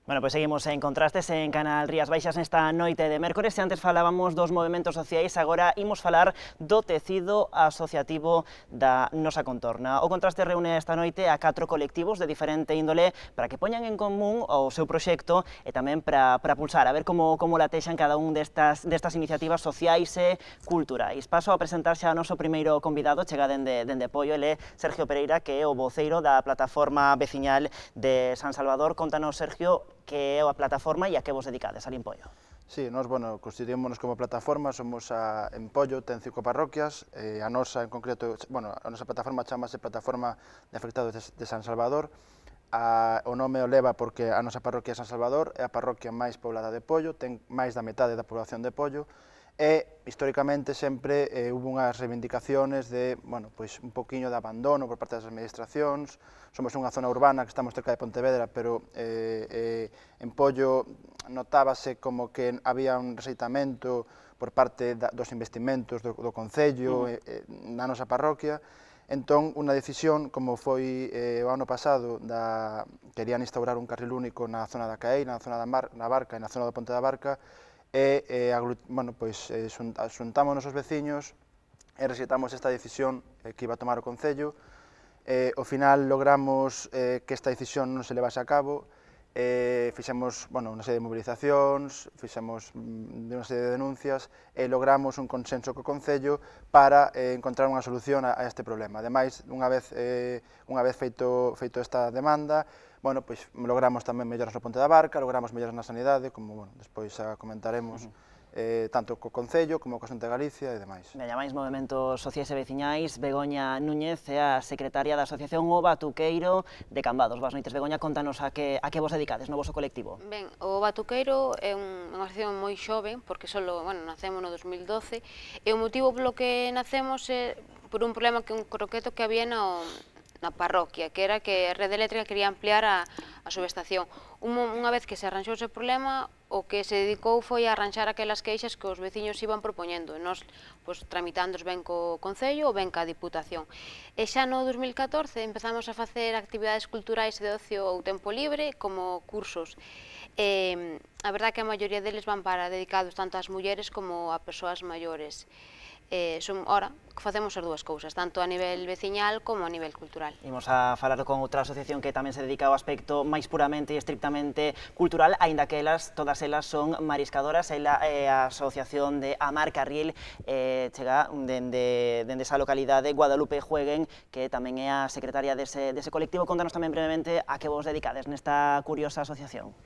Bueno, pois seguimos en Contrastes en Canal Rías Baixas nesta noite de mércores e antes falábamos dos movimentos sociais, agora imos falar do tecido asociativo da nosa contorna. O Contraste reúne esta noite a 4 colectivos de diferente índole para que poñan en común o seu proxecto e tamén para pulsar, a ver como latexan cada un destas iniciativas sociais e culturais. Paso a presentar xa o noso primeiro convidado, chega dende Poio, ele é Sergio Pereira, que é o voceiro da plataforma veciñal de San Salvador. Contanos, Sergio, que é a plataforma e a que vos dedicades, ali en Poio. Sí, nós, constituímonos como plataforma, somos en Poio, ten 5 parroquias, a nosa en concreto, a nosa plataforma chamase Plataforma de Afectados de San Salvador, o nome o leva porque a nosa parroquia de San Salvador é a parroquia máis poblada de Poio, ten máis da metade da población de Poio, e históricamente sempre hubo unhas reivindicaciones de, pois un poquinho de abandono por parte das administracións. Somos unha zona urbana que estamos cerca de Pontevedra, pero en Poio notábase como que había un rexeitamento por parte dos investimentos do Concello na nosa parroquia. Entón, unha decisión, como foi o ano pasado, querían instaurar un carril único na zona da Caei, na zona da Barca e na zona do Ponte da Barca, xuntámonos os veciños e rexeitamos esta decisión que iba a tomar o Concello. Ao final logramos que esta decisión non se levase a cabo, fixemos unha serie de movilizacións, fixemos unha serie de denuncias e logramos un consenso co Concello para encontrar unha solución a este problema. Ademais, unha vez feito esta demanda, pois logramos tamén melloras no Ponte da Barca, logramos melloras na sanidade, como despois comentaremos, tanto co Concello como co Xunta de Galicia e demais. Veña, máis movementos sociais e veciñais. Begoña Núñez é a secretaria da Asociación O Batuqueiro de Cambados. Boas noites, Begoña, contanos a que vos dedicades no voso colectivo. Ben, o Batuqueiro é unha asociación moi xove, porque nacemos no 2012, e o motivo polo que nacemos é por un problema que un croqueto que había na parroquia, que era que a Rede Eléctrica quería ampliar a subestación. Unha vez que se arranxou ese problema, o que se dedicou foi a arranxar aquelas queixas que os veciños iban propoñendo, e nós tramitándoos ben co Concello ou ben ca Diputación. E xa no 2014 empezamos a facer actividades culturais de ocio ou tempo libre, como cursos. A verdade que a maioría deles van dedicados tanto ás mulleres como a persoas maiores. Ora, facemos as dúas cousas, tanto a nivel veciñal como a nivel cultural. Imos a falar con outra asociación que tamén se dedica ao aspecto máis puramente e estrictamente cultural, aínda que todas elas son mariscadoras. Ela é a asociación de Amar Carril, chega dende esa localidade, Guadalupe Jueguen, que tamén é a secretaria dese colectivo. Contanos tamén brevemente a que vos dedicades nesta curiosa asociación.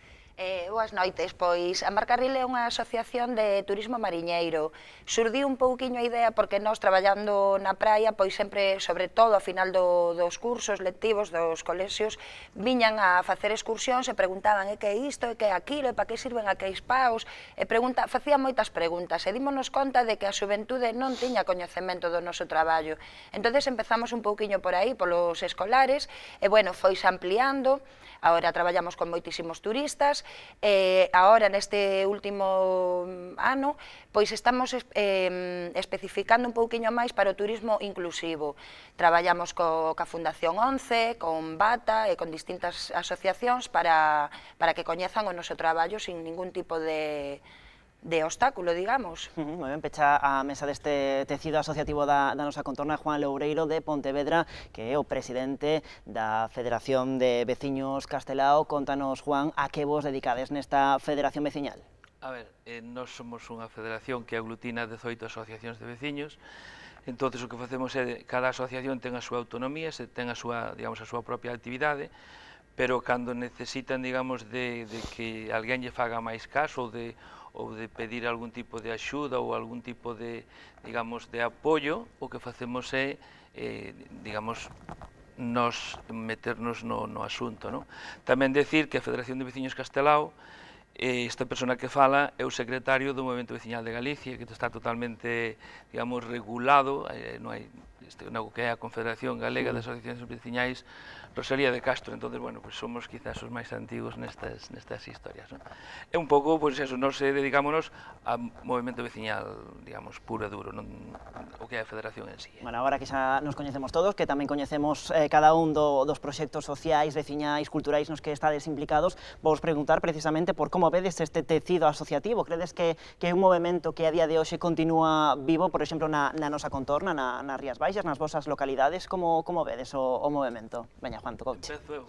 Boas noites, pois Amar Carril é unha asociación de turismo mariñeiro. Surdiu un pouquiño a idea porque nós traballando na praia, pois sempre, sobre todo ao final dos cursos lectivos dos colexios, viñan a facer excursións e preguntaban que é isto, que é aquilo, e para que sirven aqueis paus, e facían moitas preguntas, e dímonos conta de que a xuventude non tiña coñecemento do noso traballo. Entonces empezamos un pouquiño por aí, polos escolares, e bueno, foise ampliando. Agora traballamos con moitísimos turistas, e agora neste último ano pois estamos especificando un pouquiño máis para o turismo inclusivo. Traballamos ca Fundación 11, con Bata e con distintas asociacións para que coñezan o noso traballo sin ningún tipo de obstáculo, digamos. Moi ben, pecha a mesa deste tecido asociativo da nosa contorna Juan Loureiro de Pontevedra, que é o presidente da Federación de Veciños Castelao. Contanos, Juan, a que vos dedicades nesta federación veciñal? A ver, nós somos unha federación que aglutina 18 asociacións de veciños. Entonces o que facemos é, cada asociación ten a súa autonomía, ten a súa, digamos, a súa propia actividade, pero cando necesitan, digamos, de que alguén lle faga máis caso ou de pedir algún tipo de axuda ou algún tipo de, digamos, de apoio, o que facemos é, digamos, nos meternos no asunto, non? Tamén decir que a Federación de Veciños Castelao, esta persona que fala é o secretario do Movemento Veciñal de Galicia, que está totalmente, digamos, regulado, non hai que é a Confederación Galega de Asociacións Veciñais Rosalía de Castro. Entonces, bueno, pues somos quizás os máis antigos nestas historias, ¿no? É un pouco, pues eso, nos dedicámonos a movimento veciñal, digamos, puro e duro, non o que é a federación en sí. Bueno, agora que xa nos coñecemos todos, que tamén coñecemos cada un dos proxectos sociais, veciñais, culturais nos que estades implicados, vos preguntar precisamente por como vedes este tecido asociativo. Credes que é un movimento que a día de hoxe continúa vivo, por exemplo, na nosa contorna, nas Rías Baixas, nas vosas localidades? Como vedes o movimento? Veña, Juan, tocouche. Empezo eu.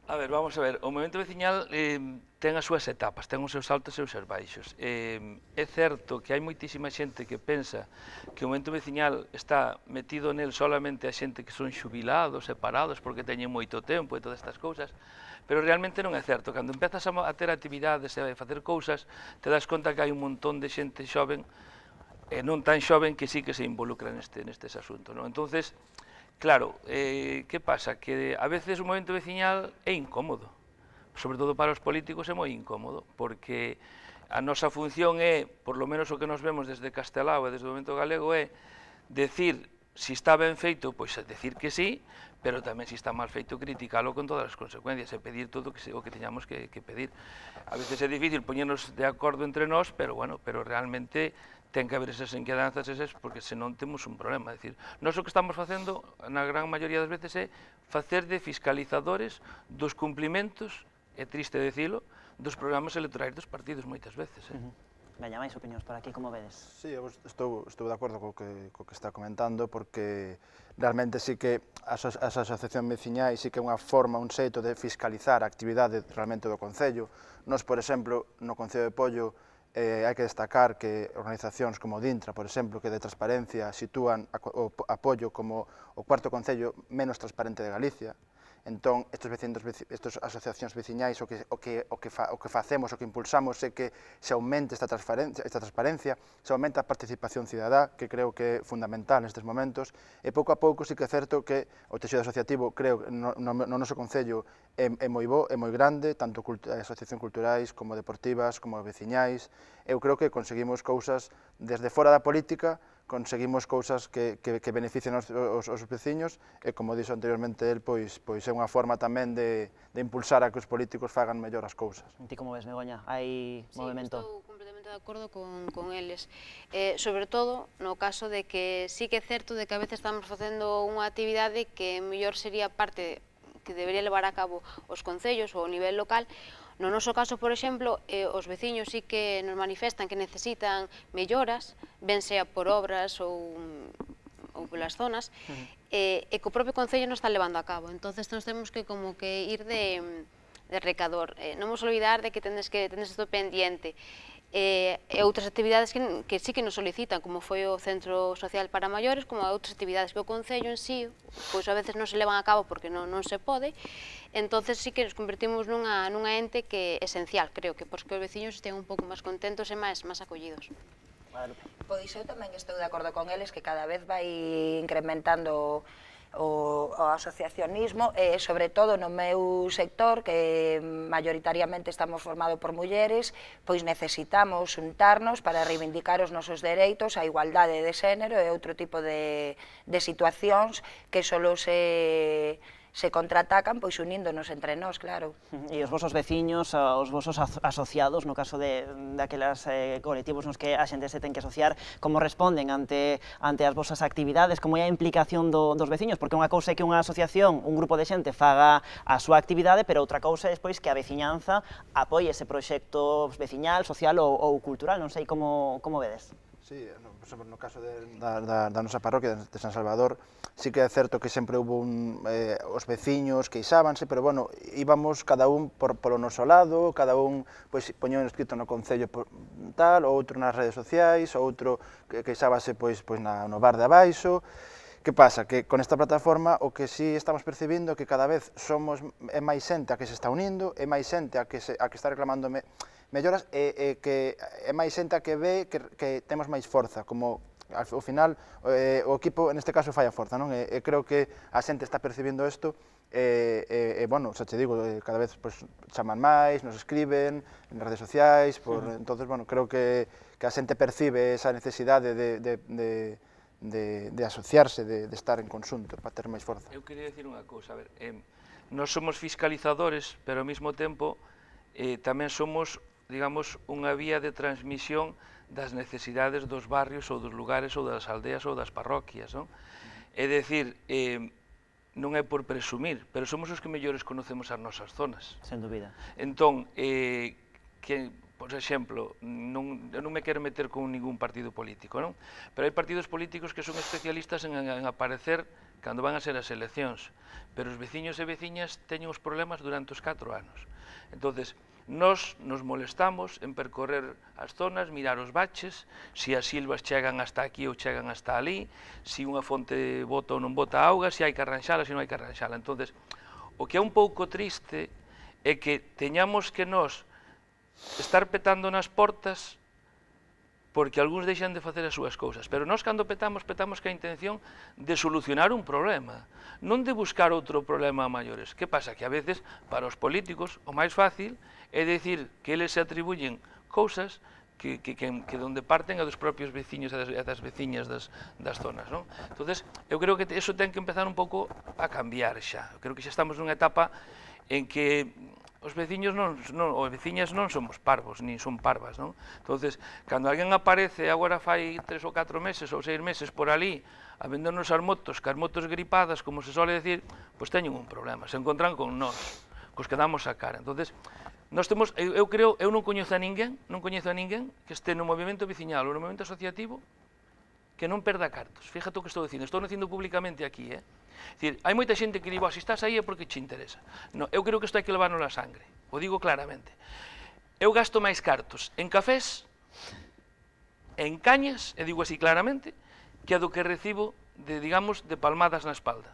A ver, vamos a ver, o movimento veciñal ten as súas etapas, ten os seus altos e os seus baixos. É certo que hai moitísima xente que pensa que o movimento veciñal está metido nel solamente a xente que son xubilados, separados, porque teñen moito tempo e todas estas cousas, pero realmente non é certo. Cando empezas a ter actividades e a facer cousas, te das conta que hai un montón de xente xoven e non tan xoven que sí que se involucra nestes asuntos, non? Entonces, claro, que pasa? Que a veces o movimento veciñal é incómodo, sobre todo para os políticos é moi incómodo, porque a nosa función é, por lo menos o que nos vemos desde Castelao e desde o movimento galego, é decir se está ben feito, pois decir que sí, pero tamén se está mal feito, criticalo con todas as consecuencias e pedir todo o que teñamos que pedir. A veces é difícil poñernos de acordo entre nós, pero bueno, pero realmente ten que haber esas inquedanzas porque senón temos un problema. É dicir, nós o que estamos facendo, na gran maioría das veces, é facer de fiscalizadores dos cumplimentos, é triste dicilo, dos programas electorais dos partidos moitas veces. Veña, máis opinións por aquí, como vedes? Sí, eu estou de acordo co que está comentando, porque realmente sí que as asociacións veciñais sí que é unha forma, un xeito de fiscalizar a actividade realmente do Concello. Nós, por exemplo, no Concello de Pollo, hai que destacar que organizacións como Dintra, por exemplo, que de transparencia sitúan o Pollo como o cuarto concello menos transparente de Galicia, Entón, estas asociacións veciñais o que facemos, o que impulsamos é que se aumente esta transparencia, se aumente a participación cidadá, que creo que é fundamental nestes momentos, e pouco a pouco sí que é certo que o tecido asociativo, creo, no noso concello é moi bo, é moi grande, tanto asociacións culturais como deportivas, como veciñais. Eu creo que conseguimos cousas desde fora da política, conseguimos cousas que beneficien os veciños e, como dixo anteriormente el, pois é unha forma tamén de impulsar a que os políticos fagan mellor as cousas. Ti como ves, Begoña? Hai movimento? Sí, estou completamente de acordo con eles. Sobre todo, no caso de que sí que é certo de que a veces estamos facendo unha actividade que mellor sería parte que debería levar a cabo os concellos ou o nivel local. No noso caso, por exemplo, os veciños sí que nos manifestan que necesitan melloras, ben sea por obras ou polas zonas, e que o propio Concello non está levando a cabo. Entonces, nos temos que como que ir de recador. Non vos olvidar de que tendes isto pendiente. E outras actividades que sí que nos solicitan, como foi o Centro Social para Maiores, como outras actividades que o Concello en sí, pois a veces non se levan a cabo porque non se pode, entonces sí que nos convertimos nunha ente que é esencial, creo que, porque os veciños estén un pouco máis contentos e máis acollidos. Pois eu tamén estou de acordo con eles que cada vez vai incrementando o asociacionismo e, sobre todo, no meu sector, que maioritariamente estamos formados por mulleres, pois necesitamos untarnos para reivindicar os nosos dereitos, a igualdade de xénero e outro tipo de situacións que solo se contraatacan pois uníndonos entre nós, claro. E os vosos veciños, os vosos asociados, no caso daquelas colectivos nos que a xente se ten que asociar, como responden ante as vosas actividades, como é a implicación dos veciños? Porque unha cousa é que unha asociación, un grupo de xente faga a súa actividade, pero outra cousa é despois que a veciñanza apoie ese proxecto veciñal, social ou cultural, non sei como vedes. Sí, no caso da nosa parroquia de San Salvador, sí que é certo que sempre houve os veciños queixábanse, pero bueno, íbamos cada un polo noso lado, cada un poñeu escrito no concello tal, outro nas redes sociais, outro queixábase no bar de abaixo. Que pasa? Que con esta plataforma o que sí estamos percibindo é que cada vez é máis xente a que se está unindo, é máis xente a que está reclamando melloras e que é máis xente a que ve que temos máis forza, como ao final o equipo neste caso fai a forza, non? E creo que a xente está percibindo isto e, bueno, xa te digo, cada vez chaman máis, nos escriben nas redes sociais, entonces, bueno, creo que a xente percibe esa necesidade de asociarse, de estar en conxunto, para ter máis forza. Eu queria dicir unha cousa, a ver, nós somos fiscalizadores, pero ao mesmo tempo tamén somos, digamos, unha vía de transmisión das necesidades dos barrios ou dos lugares ou das aldeas ou das parroquias, non? É dicir, non é por presumir, pero somos os que mellores conocemos as nosas zonas. Sen dúbida. Entón, por exemplo, eu non me quero meter con ningún partido político, non? Pero hai partidos políticos que son especialistas en aparecer cando van a ser as eleccións, pero os veciños e veciñas teñen os problemas durante os 4 anos. Entonces, nos molestamos en percorrer as zonas, mirar os baches, se as silvas chegan hasta aquí ou chegan hasta ali, se unha fonte bota ou non bota auga, se hai que arranxala, se non hai que arranxala. Entonces, o que é un pouco triste é que teñamos que nós estar petando nas portas porque algúns deixan de facer as súas cousas, pero nós cando petamos ca intención de solucionar un problema, non de buscar outro problema a maiores. Que pasa? Que a veces, para os políticos, o máis fácil é dicir que eles se atribuyen cousas que donde parten a dos propios veciños e das veciñas das zonas, non? Entonces, eu creo que eso ten que empezar un pouco a cambiar xa. Eu creo que xa estamos nunha etapa en que os veciños ou veciñas non somos parvos, nin son parvas, non? Entonces, cando alguén aparece agora fai 3 ou 4 meses ou 6 meses por ali a vendernos as motos, que as motos gripadas, como se sole decir, pois teñen un problema, se encontran con nós, cos que damos a cara. Entonces, nós temos, eu creo, eu non coñezo a ninguén que este no movimento veciñal ou no movimento asociativo que non perda cartos. Fíjate o que estou dicindo, estou dicindo públicamente aquí, Dicir, hai moita xente que digo, se estás aí é porque te interesa. Non, eu creo que isto hai que levarnos na sangre, o digo claramente. Eu gasto máis cartos en cafés, en cañas, e digo así claramente, que a do que recibo de, digamos, de palmadas na espalda.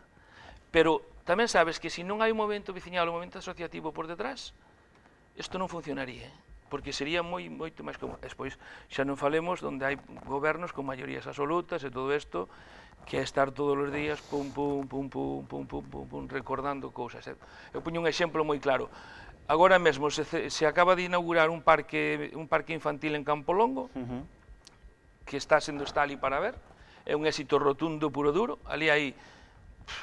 Pero tamén sabes que se non hai un movimento veciñal ou un movimento asociativo por detrás, isto non funcionaría, porque sería moito máis como... Despois, xa non falemos onde hai gobernos con maiorías absolutas e todo isto, que é estar todos os días pum, pum, pum, pum, pum, pum, pum, pum, recordando cousas. Eu poño un exemplo moi claro. Agora mesmo se acaba de inaugurar un parque infantil en Campolongo, que está ali para ver, é un éxito rotundo puro duro, ali hai,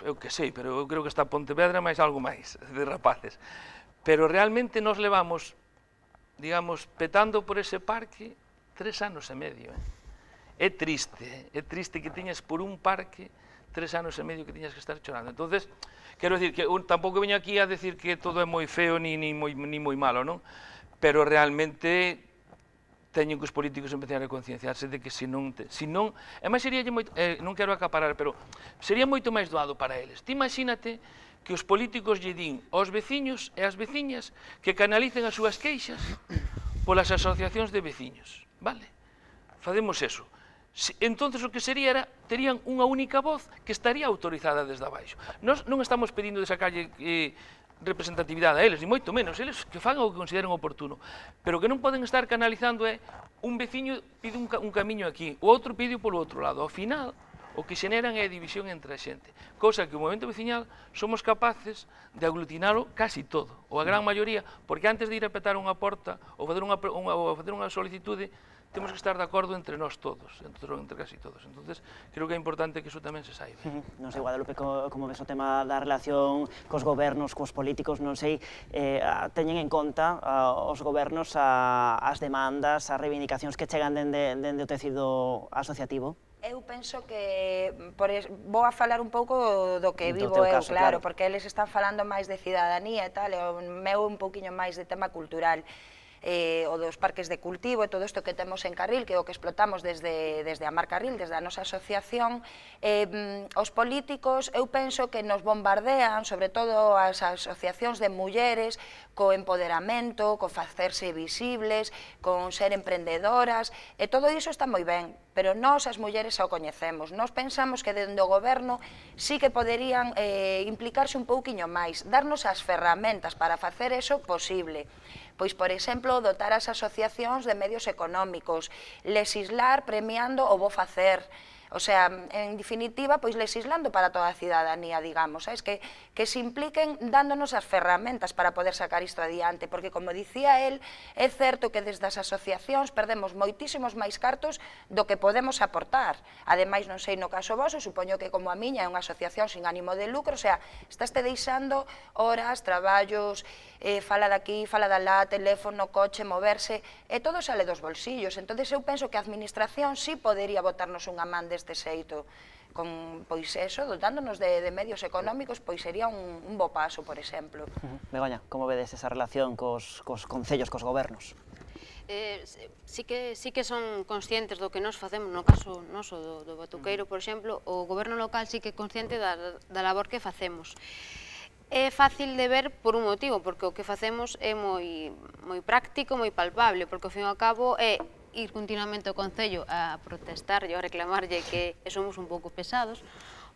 eu que sei, pero eu creo que está Pontevedra máis algo máis de rapaces. Pero realmente nos levamos, digamos, petando por ese parque 3 anos e medio. É triste que tiñas por un parque 3 anos e medio que tiñas que estar chorando. Entonces, quero dicir que tampouco veño aquí a decir que todo é moi feo ni moi malo, non? Pero realmente teñen que os políticos empezar a concienciarse de que se non... E máis sería moito... non quero acaparar, pero sería moito máis doado para eles. Ti imagínate que os políticos lle din aos veciños e ás veciñas que canalicen as súas queixas polas asociacións de veciños, vale? Facemos eso. Entonces o que sería era, terían unha única voz que estaría autorizada desde abaixo. Nós non estamos pedindo de sacarlle representatividade a eles, ni moito menos, eles que fagan o que consideren oportuno, pero que non poden estar canalizando un veciño pide un camiño aquí, o outro pide polo outro lado. Ao final, o que xeneran é a división entre a xente, cousa que o movimento veciñal somos capaces de aglutinalo casi todo, ou a gran maioría, porque antes de ir a petar unha porta ou facer unha solicitude, temos que estar de acordo entre nós todos, entre casi todos. Entonces, creo que é importante que iso tamén se saiba. Non sei, Guadalupe, como ves o tema da relación cos gobernos, cos políticos, non sei, teñen en conta os gobernos as demandas, as reivindicacións que chegan dende o tecido asociativo? Eu penso que vou a falar un pouco do que vivo eu, claro, porque eles están falando máis de cidadanía e tal, e o meu un pouquiño máis de tema cultural. O dos parques de cultivo e todo isto que temos en Carril, que é o que explotamos desde a Mar Carril, desde a nosa asociación, os políticos, eu penso que nos bombardean, sobre todo as asociacións de mulleres, co empoderamento, co facerse visibles, con ser emprendedoras, e todo iso está moi ben, pero nós as mulleres o coñecemos. Nós pensamos que dende o goberno sí que poderían implicarse un pouquiño máis, darnos as ferramentas para facer eso posible. Pois, por exemplo, dotar as asociacións de medios económicos, legislar premiando o bo facer, o sea, en definitiva, pois legislando para toda a cidadanía, digamos, sabes? Que se impliquen dándonos as ferramentas para poder sacar isto adiante, porque, como dicía el, é certo que desde as asociacións perdemos moitísimos máis cartos do que podemos aportar. Ademais, non sei no caso voso, supoño que como a miña é unha asociación sin ánimo de lucro, o sea, estáste deixando horas, traballos, fala daqui, fala dalá, teléfono, coche, moverse, e todo sale dos bolsillos. Entón, eu penso que a administración sí podería botarnos unha man deste xeito, pois eso, dotándonos de medios económicos, pois sería un bo paso, por exemplo. Begoña, como vedes esa relación cos concellos, cos gobernos? Sí que son conscientes do que nos facemos, no caso noso do Batuqueiro, por exemplo, o goberno local sí que é consciente da labor que facemos. É fácil de ver por un motivo, porque o que facemos é moi práctico, moi palpable, porque ao fin e ao cabo é ir continuamente ao Concello a protestarlle, a reclamarlle que somos un pouco pesados,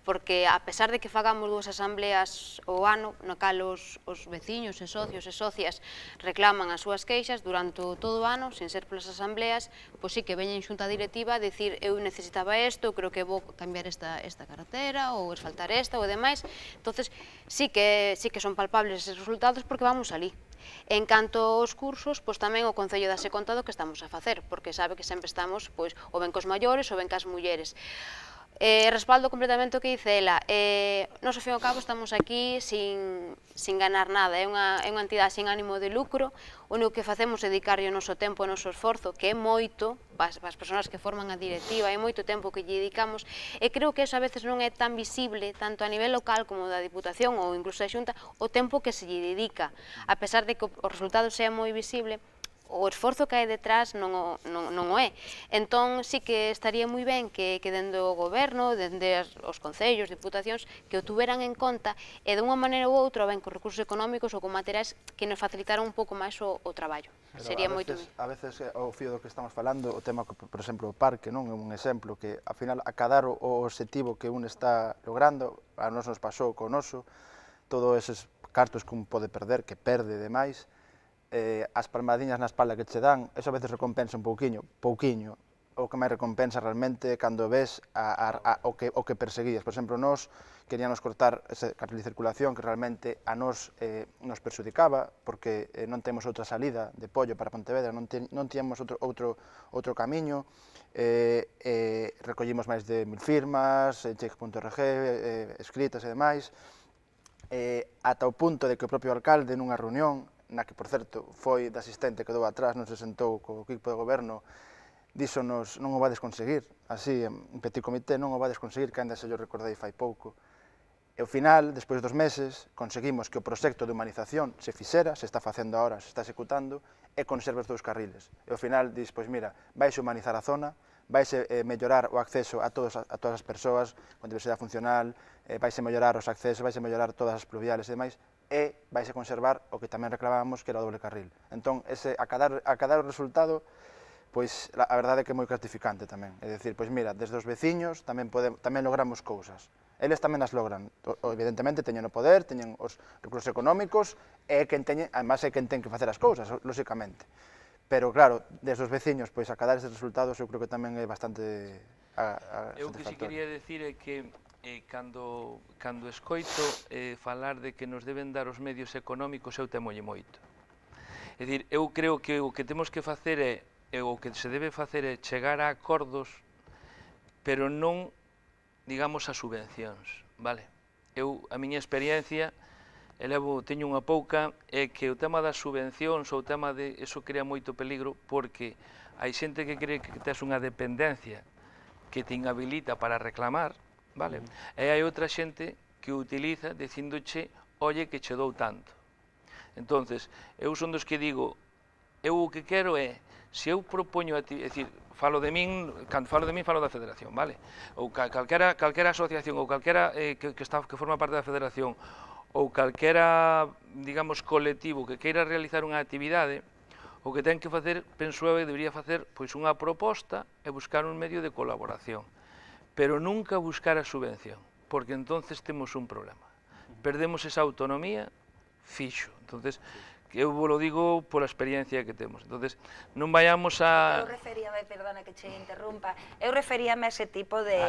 porque a pesar de que fagamos 2 asambleas ao ano, no cal os veciños e socios e socias reclaman as súas queixas durante todo o ano, sin ser polas asambleas, pois sí que veñen xunta directiva a dicir eu necesitaba isto, creo que vou cambiar esta carretera, ou esfaltar esta, ou demais. Entonces, sí que son palpables eses resultados porque vamos alí. En canto aos cursos, pois tamén o Concello dase conta do que estamos a facer, porque sabe que sempre estamos, pois, ou ben cos maiores ou ben cas mulleres. Respaldo completamente o que dice ela. Nos, ao fin e ao cabo, estamos aquí sin ganar nada. É unha entidade sin ánimo de lucro. O único que facemos é dedicarlle o noso tempo e o noso esforzo, que é moito, para as persoas que forman a directiva, é moito tempo que lle dedicamos, e creo que eso a veces non é tan visible, tanto a nivel local como da Diputación ou incluso da Xunta, o tempo que se lle dedica. A pesar de que o resultado sea moi visible, o esforzo que hai detrás non o é. Entón, sí que estaría moi ben que dende o goberno, dende os concellos, diputacións, que o tuveran en conta e de unha maneira ou outra, ben con recursos económicos ou con materiais que nos facilitaran un pouco máis o traballo. Sería moito ben. A veces, ao fío do que estamos falando, o tema, por exemplo, o parque, non é un exemplo que, ao final, acadar o obxectivo que un está logrando, a nos pasou co noso, todos eses cartos que un pode perder, que perde demais, as palmadiñas na espalda que che dan, eso a veces recompensa un pouquiño, o que máis recompensa realmente cando ves o que perseguías. Por exemplo, nós queríamos cortar ese carril de circulación que realmente a nós nos perxudicaba, porque non temos outra salida de Pollo para Pontevedra, non tíamos outro camiño, recollimos máis de 1000 firmas, check.org, escritas e demais, ata o punto de que o propio alcalde nunha reunión, na que, por certo, foi de asistente, quedou atrás, non se sentou co equipo de goberno, díxonos, non o vades conseguir, así, en petit comité, non o vades conseguir, que ainda se yo recordei fai pouco. E ao final, despois dos meses, conseguimos que o proxecto de humanización se fixera, se está facendo agora, se está executando, e conserve os 2 carriles. E ao final, dis, pois mira, vaise humanizar a zona, vaise mellorar o acceso a todas as persoas con diversidade funcional, vaise mellorar os accesos, vaise mellorar todas as pluviales e demais, e vaise conservar o que tamén reclamábamos, que era o doble carril. Entón, a cada resultado, pois a verdade é que é moi gratificante tamén. É dicir, pois mira, desde os veciños tamén logramos cousas. Eles tamén as logran. Evidentemente teñen o poder, teñen os recursos económicos, e además é quen ten que facer as cousas, lóxicamente. Pero claro, desde os veciños, pois a cadar estes resultados, eu creo que tamén é bastante satisfactorio. Eu que si quería decir é que cando escoito falar de que nos deben dar os medios económicos, eu temolle moito. É dicir, eu creo que o que temos que facer o que se debe facer é chegar a acordos, pero non, digamos, a subvencións, vale? A miña experiencia, teño unha pouca, é que o tema das subvencións ou o tema de eso crea moito peligro, porque hai xente que cree que tes unha dependencia que te inhabilita para reclamar, vale? E hai outra xente que o utiliza dicíndoche, oye, que che dou tanto. Entonces, eu son dos que digo, eu o que quero é, se eu propoño a ti, é dicir, cando falo de min falo da federación, vale? Ou calquera asociación ou calquera que forma parte da federación ou calquera, digamos, colectivo que queira realizar unha actividade, o que ten que facer, penso eu, debería facer pois unha proposta e buscar un medio de colaboración, pero nunca buscar a subvención, porque entonces temos un problema. Perdemos esa autonomía fixo. Entonces, eu vos lo digo pola experiencia que temos. Entonces, non vayamos a... Eu referíame, perdona que che interrumpa, eu referíame a ese tipo de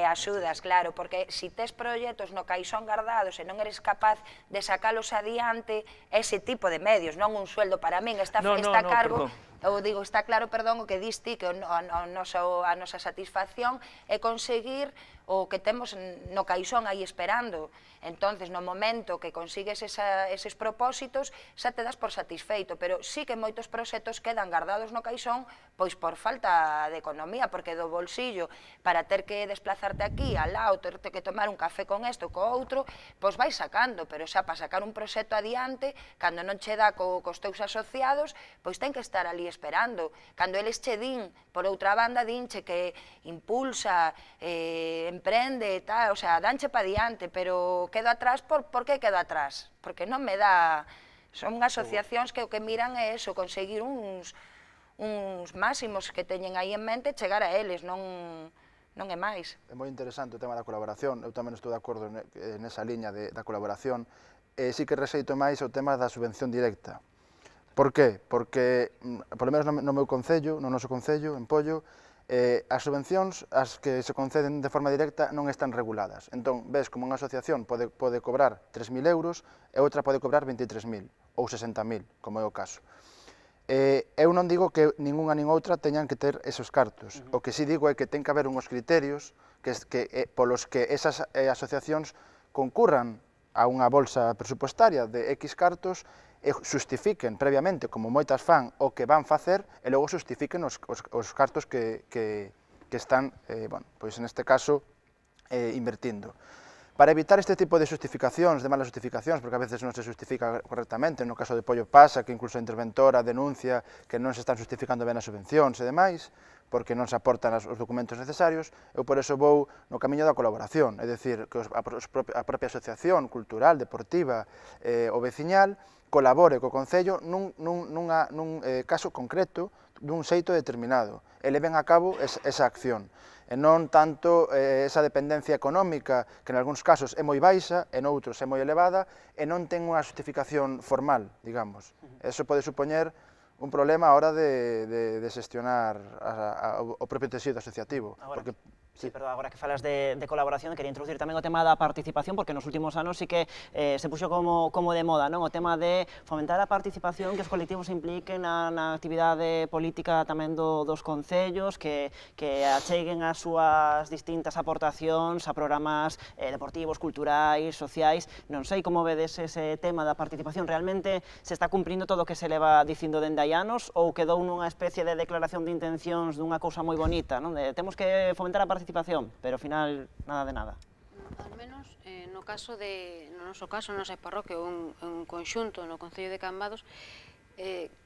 axudas, claro, porque se tes proxectos no caixón gardados e non eres capaz de sacalos adiante, ese tipo de medios, non un sueldo para min, está a cargo... Eu digo, está claro, perdón, o que diste, que a nosa satisfacción é conseguir o que temos no caixón aí esperando. Entonces, no momento que consigues eses propósitos, xa te das por satisfeito, pero sí que moitos proxectos quedan guardados no caixón pois por falta de economía, porque do bolsillo, para ter que desplazarte aquí, al lado, ter que tomar un café con isto, co outro, pois vais sacando, pero xa para sacar un proxecto adiante, cando non che dá cos teus asociados, pois ten que estar ali esperando. Cando eles che din, por outra banda, dinche que impulsa, emprende, tal, o sea, danche pa diante, pero quedo atrás, por que quedo atrás? Porque non me dá... Son asociacións que o que miran é eso, conseguir uns máximos que teñen aí en mente, chegar a eles, non é máis. É moi interesante o tema da colaboración, eu tamén estou de acordo nesa liña da colaboración, e sí que rexeito máis o tema da subvención directa. Por qué? Porque, polo menos no meu concello, no noso concello, en Pollo, as subvencións, as que se conceden de forma directa, non están reguladas. Entón, ves como unha asociación pode cobrar 3.000 euros e outra pode cobrar 23.000 ou 60.000, como é o caso. Eu non digo que ningunha nin outra teñan que ter esos cartos. O que sí digo é que ten que haber unhos criterios polos que esas asociacións concurran a unha bolsa presupuestaria de X cartos e xustifiquen previamente, como moitas fan, o que van facer e logo xustifiquen os cartos que están, pois neste caso, invertindo. Para evitar este tipo de xustificacións, de malas xustificacións, porque a veces non se xustifica correctamente, no caso de Pollo pasa, que incluso a interventora denuncia que non se están justificando ben as subvencións e demais, porque non se aportan os documentos necesarios, eu por eso vou no camiño da colaboración, é dicir, que a propia asociación cultural, deportiva ou veciñal colabore co Concello nun caso concreto, dun xeito determinado, e leven a cabo esa acción. e non tanto esa dependencia económica, que en algúns casos é moi baixa, en outros é moi elevada, e non ten unha justificación formal, digamos. Eso pode supoñer un problema a hora de xestionar o propio tecido asociativo. Porque Sí, perdón, agora que falas de colaboración, quería introducir tamén o tema da participación, porque nos últimos anos sí que se puxo como de moda, non? O tema de fomentar a participación, que os colectivos se impliquen na actividade política tamén dos concellos, que acheguen as súas distintas aportacións a programas deportivos, culturais, sociais. Non sei como vedes ese tema da participación. Realmente se está cumprindo todo o que se leva dicindo dende hai anos, ou quedou nunha especie de declaración de intencións dunha cousa moi bonita, non? De temos que fomentar a participación, pero ao final nada de nada. Al menos no noso caso, na nosa parroquia ou un conxunto no Concello de Cambados,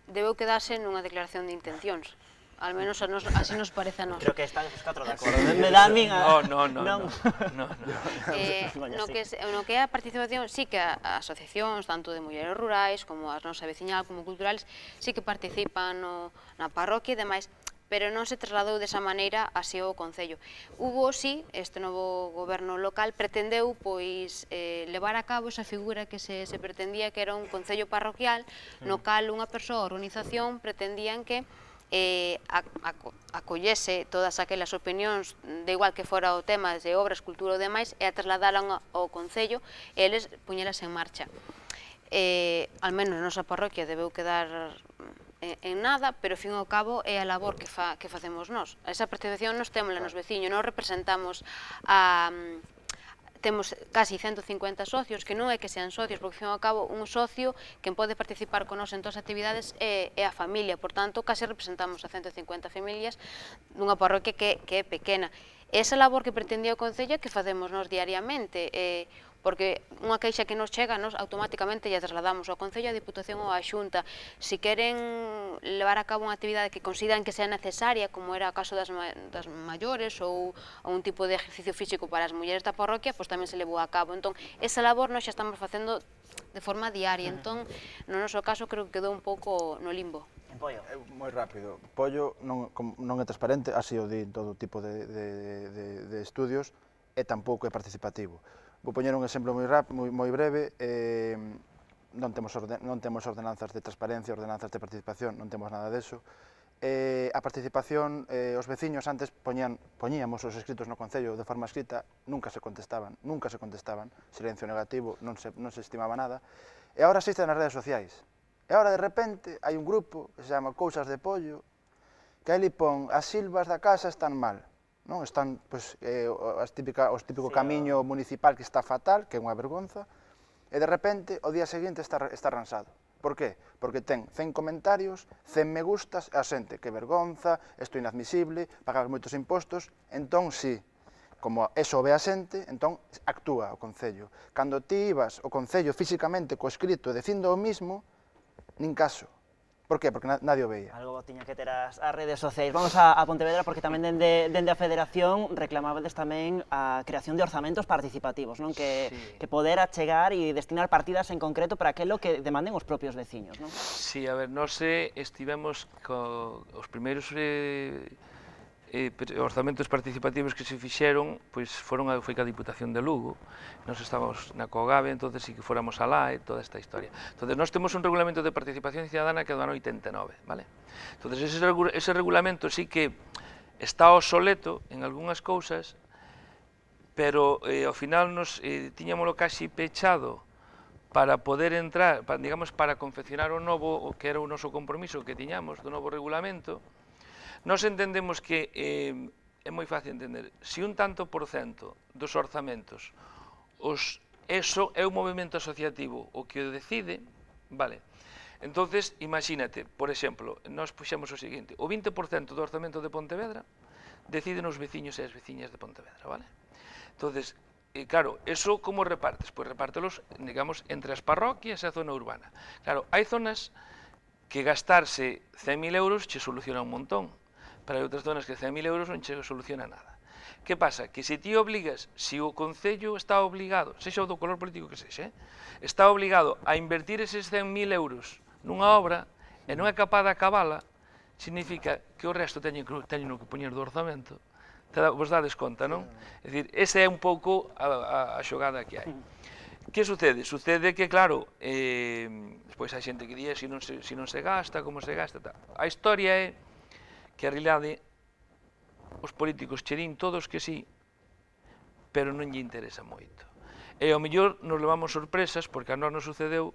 debeu quedarse nunha declaración de intencións. Al menos así nos parece a nós. Creo que están os 4 de acordo. Me dá a min a... No. No que é a participación, sí que as asociacións, tanto de mulleres rurais, como as nosa veciñal, como culturales, sí que participan na parroquia e demais, pero non se trasladou desa maneira así ao Concello. Hubo, sí, este novo goberno local pretendeu levar a cabo esa figura que se pretendía, que era un Concello parroquial, no cal unha persoa, organización, pretendían que acollese todas aquelas opinións, de igual que fora o tema de obras, cultura ou demais, e a trasladaran ao Concello e eles puñelas en marcha. Al menos na nosa parroquia debeu quedar en nada, pero, ao fin e ao cabo, é a labor que facemos nós. Esa participación nos témola nos veciños, nós representamos temos casi 150 socios, que non é que sean socios, porque, ao fin e ao cabo, un socio, quen pode participar con nós en todas as actividades é a familia, por tanto, casi representamos a 150 familias dunha parroquia que é pequena. Esa labor que pretendía o Concello que facemos nós diariamente, porque unha queixa que nos chega, nos automáticamente lle trasladamos ao Concello, a Diputación ou á Xunta. Si queren levar a cabo unha actividade que consideran que sea necesaria, como era o caso das maiores ou un tipo de ejercicio físico para as mulleres da parroquia, pois tamén se levou a cabo. Entón, esa labor nós xa estamos facendo de forma diaria. Entón, no noso caso, creo que quedou un pouco no limbo. Pollo. Moi rápido. Pollo non é transparente, así o di todo tipo de estudios, e tampouco é participativo. Vou poñer un exemplo moi breve. Non temos ordenanzas de transparencia, ordenanzas de participación, non temos nada deso. A participación, os veciños antes poñíamos os escritos no Concello de forma escrita, nunca se contestaban, silencio negativo, non se estimaba nada, e agora existe nas redes sociais. E agora, de repente, hai un grupo que se chama Cousas de Pollo, que aí pon as silvas da casa están mal. Están o típico camiño municipal que está fatal, que é unha vergonza, e de repente, o día seguinte está arransado. Por qué? Porque ten 100 comentarios, 100 me gustas, e a xente, que vergonza, isto é inadmisible, pagar moitos impostos, entón, sí, como eso ve a xente, entón actúa o Concello. Cando ti ibas ao Concello físicamente co escrito dicindo o mismo, nin caso. Por qué? Porque nadie o veía. Algo tiña que ter as redes sociais. Vamos a Pontevedra, porque tamén dende a Federación reclamabades tamén a creación de orzamentos participativos, non? Que poder achegar e destinar partidas en concreto para aquilo que demanden os propios veciños, non? Sí, a ver, nós estivemos os primeiros orzamentos participativos que se fixeron, pois foi ca Diputación de Lugo, nós estábamos na COGAVE, entonces sí que fóramos alá e toda esta historia. Entonces, nós temos un regulamento de participación ciudadana que é do ano 89, vale? Entonces, ese regulamento sí que está obsoleto en algunhas cousas, pero ao final nos tiñámoslo casi pechado para poder entrar, digamos, para confeccionar o novo, o que era o noso compromiso que tiñamos do novo regulamento. Nós entendemos que é moi fácil entender. Se un tanto por cento dos orzamentos, eso é un movimento asociativo o que o decide, vale. Entonces, imagínate, por exemplo, nós puxemos o seguinte, o 20% do orzamento de Pontevedra deciden os veciños e as veciñas de Pontevedra, vale? Entonces, claro, eso como repartes? Pois repártelos, digamos, entre as parroquias e a zona urbana. Claro, hai zonas que gastarse 100.000 euros che soluciona un montón, pero hai outras zonas que 100.000 euros non che soluciona nada. Que pasa? Que se ti obligas, se o Concello está obligado, sexa o do color político que sexa, está obligado a invertir eses 100.000 euros nunha obra e non é capaz de acabala, significa que o resto teñen que poñer do orzamento vos dades conta, non? É dicir, esa é un pouco a xogada que hai. Que sucede? Sucede que, claro, despois hai xente que di se non se gasta, como se gasta, tal. A historia é que, a realidade, os políticos che din todos que sí, pero non lle interesa moito. E ao mellor nos levamos sorpresas, porque a nós nos sucedeu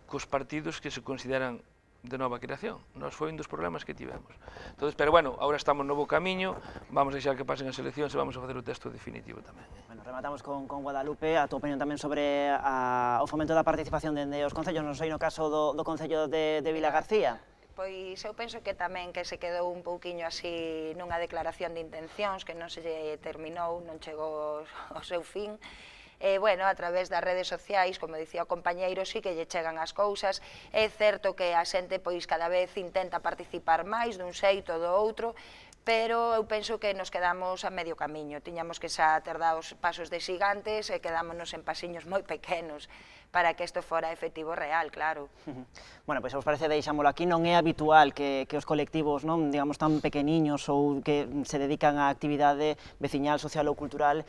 cos partidos que se consideran de nova creación. Nos foi un dos problemas que tivemos. Entonces, pero bueno, agora estamos no bo camiño, vamos a deixar que pasen as eleccións e vamos a facer o texto definitivo tamén. Bueno, rematamos con Guadalupe, a tu opinión tamén sobre o fomento da participación dende os concellos, non sei no caso do Concello de Vilagarcía. Pois eu penso que tamén que se quedou un pouquiño así nunha declaración de intencións que non se lle terminou, non chegou ao seu fin. Bueno, a través das redes sociais, como dicía o compañeiro, sí que lle chegan as cousas. É certo que a xente pois cada vez intenta participar máis dun xeito ou do outro, pero eu penso que nos quedamos a medio camiño. Tiñamos que xa ter dado os pasos de xigantes e quedámonos en pasiños moi pequenos para que isto fora efectivo real, claro. Bueno, pois, vos parece, deixámolo aquí, non é habitual que os colectivos, non, digamos, tan pequeniños ou que se dedican á actividade veciñal, social ou cultural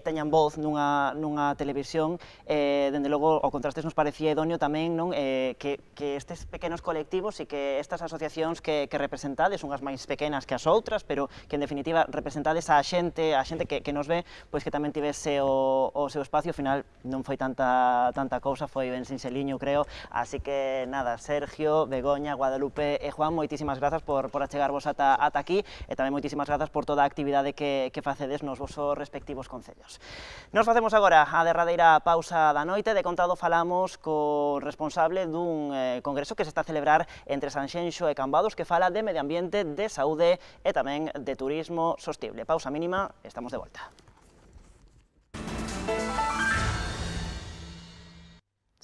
teñan voz nunha televisión. Dende logo, o contrastes nos parecía idóneo tamén, non, que estes pequenos colectivos e que estas asociacións que representades, unhas máis pequenas que as outras, pero que en definitiva representades a xente que nos ve, pois que tamén tivese o seu espacio. Ao final non foi tanta cousa, foi ben sinxeliño, creo, así que nada, Sergio, Begoña, Guadalupe e Juan, moitísimas grazas por achegarvos ata aquí e tamén moitísimas grazas por toda a actividade que facedes nos vosos respectivos concellos. Nos facemos agora a derradeira pausa da noite. De contado falamos co responsable dun congreso que se está a celebrar entre Sanxenxo e Cambados, que fala de medio ambiente, de saúde e tamén de turismo sostible. Pausa mínima, estamos de volta.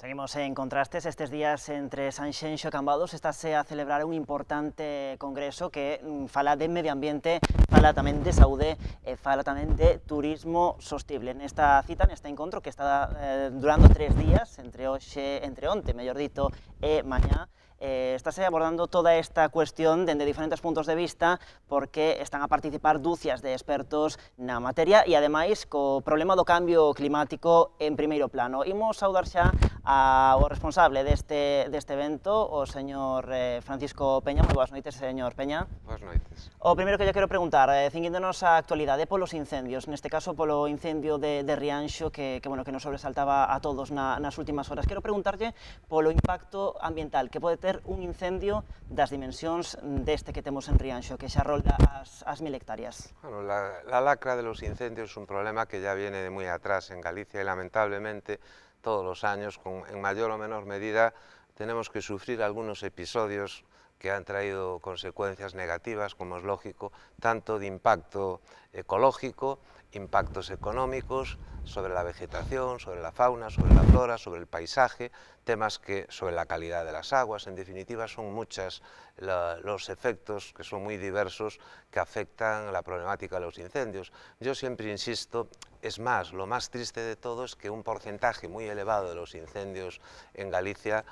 Seguimos en Contrastes. Estes días entre Sanxenxo e Cambados estáse a celebrar un importante congreso que fala de medio ambiente, fala tamén de saúde e fala tamén de turismo sostible. Nesta cita, neste encontro que está durando 3 días, entre onte, mellor dito, e mañá, estáse abordando toda esta cuestión dende diferentes puntos de vista, porque están a participar dúcias de expertos na materia e, ademais, co problema do cambio climático en primeiro plano. Imos saudar xa ao responsable deste evento, o señor Francisco Peña. Moi boas noites, señor Peña. Boas noites. O primeiro que lle quero preguntar, cinguíndonos a actualidade polos incendios, neste caso polo incendio de Rianxo, que nos sobresaltaba a todos nas últimas horas. Quero preguntarlle polo impacto ambiental que pode ter un incendio das dimensións deste que temos en Rianxo, que xa rolda as 1000 hectáreas. Bueno, la lacra de los incendios es un problema que ya viene de muy atrás en Galicia y lamentablemente todos los años, en mayor o menor medida, tenemos que sufrir algunos episodios que han traído consecuencias negativas, como es lógico, tanto de impacto ecológico, impactos económicos sobre la vegetación, sobre la fauna, sobre la flora, sobre el paisaje, temas que sobre la calidad de las aguas. En definitiva, son muchos los efectos, que son muy diversos, que afectan a la problemática de los incendios. Yo siempre insisto, es más, lo más triste de todo es que un porcentaje muy elevado de los incendios en Galicia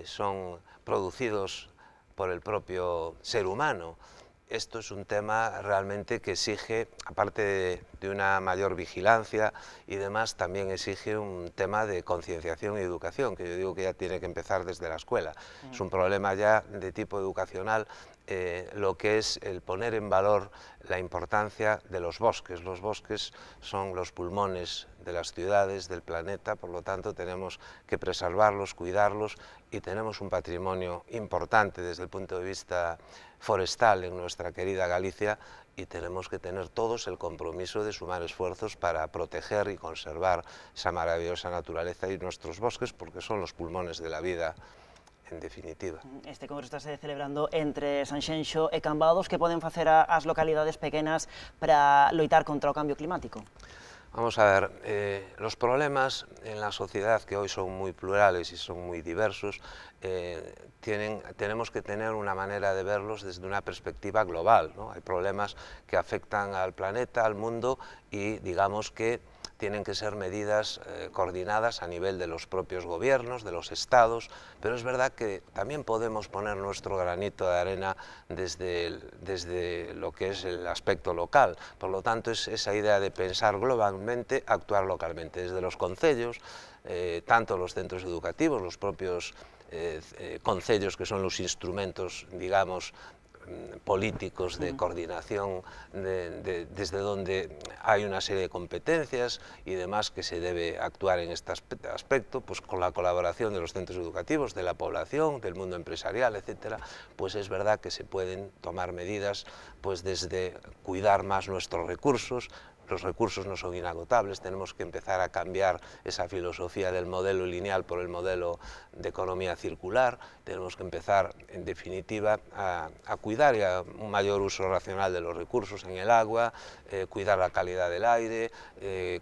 son producidos por el propio ser humano. Esto es un tema realmente que exige, aparte de una mayor vigilancia y demás, también exige un tema de concienciación y educación, que yo digo que ya tiene que empezar desde la escuela. Es un problema ya de tipo educacional, lo que es el poner en valor la importancia de los bosques. Los bosques son los pulmones de las ciudades, del planeta, por lo tanto tenemos que preservarlos, cuidarlos, y tenemos un patrimonio importante desde el punto de vista forestal en nuestra querida Galicia, y tenemos que tener todos el compromiso de sumar esfuerzos para proteger y conservar esa maravillosa naturaleza y nuestros bosques, porque son los pulmones de la vida, en definitiva. Este congreso está celebrando entre Sanxenxo e Cambados. Que poden facer as localidades pequenas para loitar contra o cambio climático? Vamos a ver, los problemas en la sociedad, que hoy son muy plurales y son muy diversos, tenemos que tener una manera de verlos desde una perspectiva global, ¿no? Hay problemas que afectan al planeta, al mundo, y digamos que tienen que ser medidas coordinadas a nivel de los propios gobiernos, de los estados, pero es verdad que también podemos poner nuestro granito de arena desde lo que es el aspecto local. Por lo tanto, es esa idea de pensar globalmente, actuar localmente, desde los concellos, tanto los centros educativos, los propios concellos, que son los instrumentos, digamos, políticos de coordinación desde donde hay una serie de competencias y demás que se debe actuar en este aspecto, pues con la colaboración de los centros educativos, de la población, del mundo empresarial, etcétera, pues es verdad que se pueden tomar medidas pues desde cuidar más nuestros recursos. Los recursos no son inagotables, tenemos que empezar a cambiar esa filosofía del modelo lineal por el modelo de economía circular, tenemos que empezar, en definitiva, a cuidar y a un mayor uso racional de los recursos en el agua, cuidar la calidad del aire,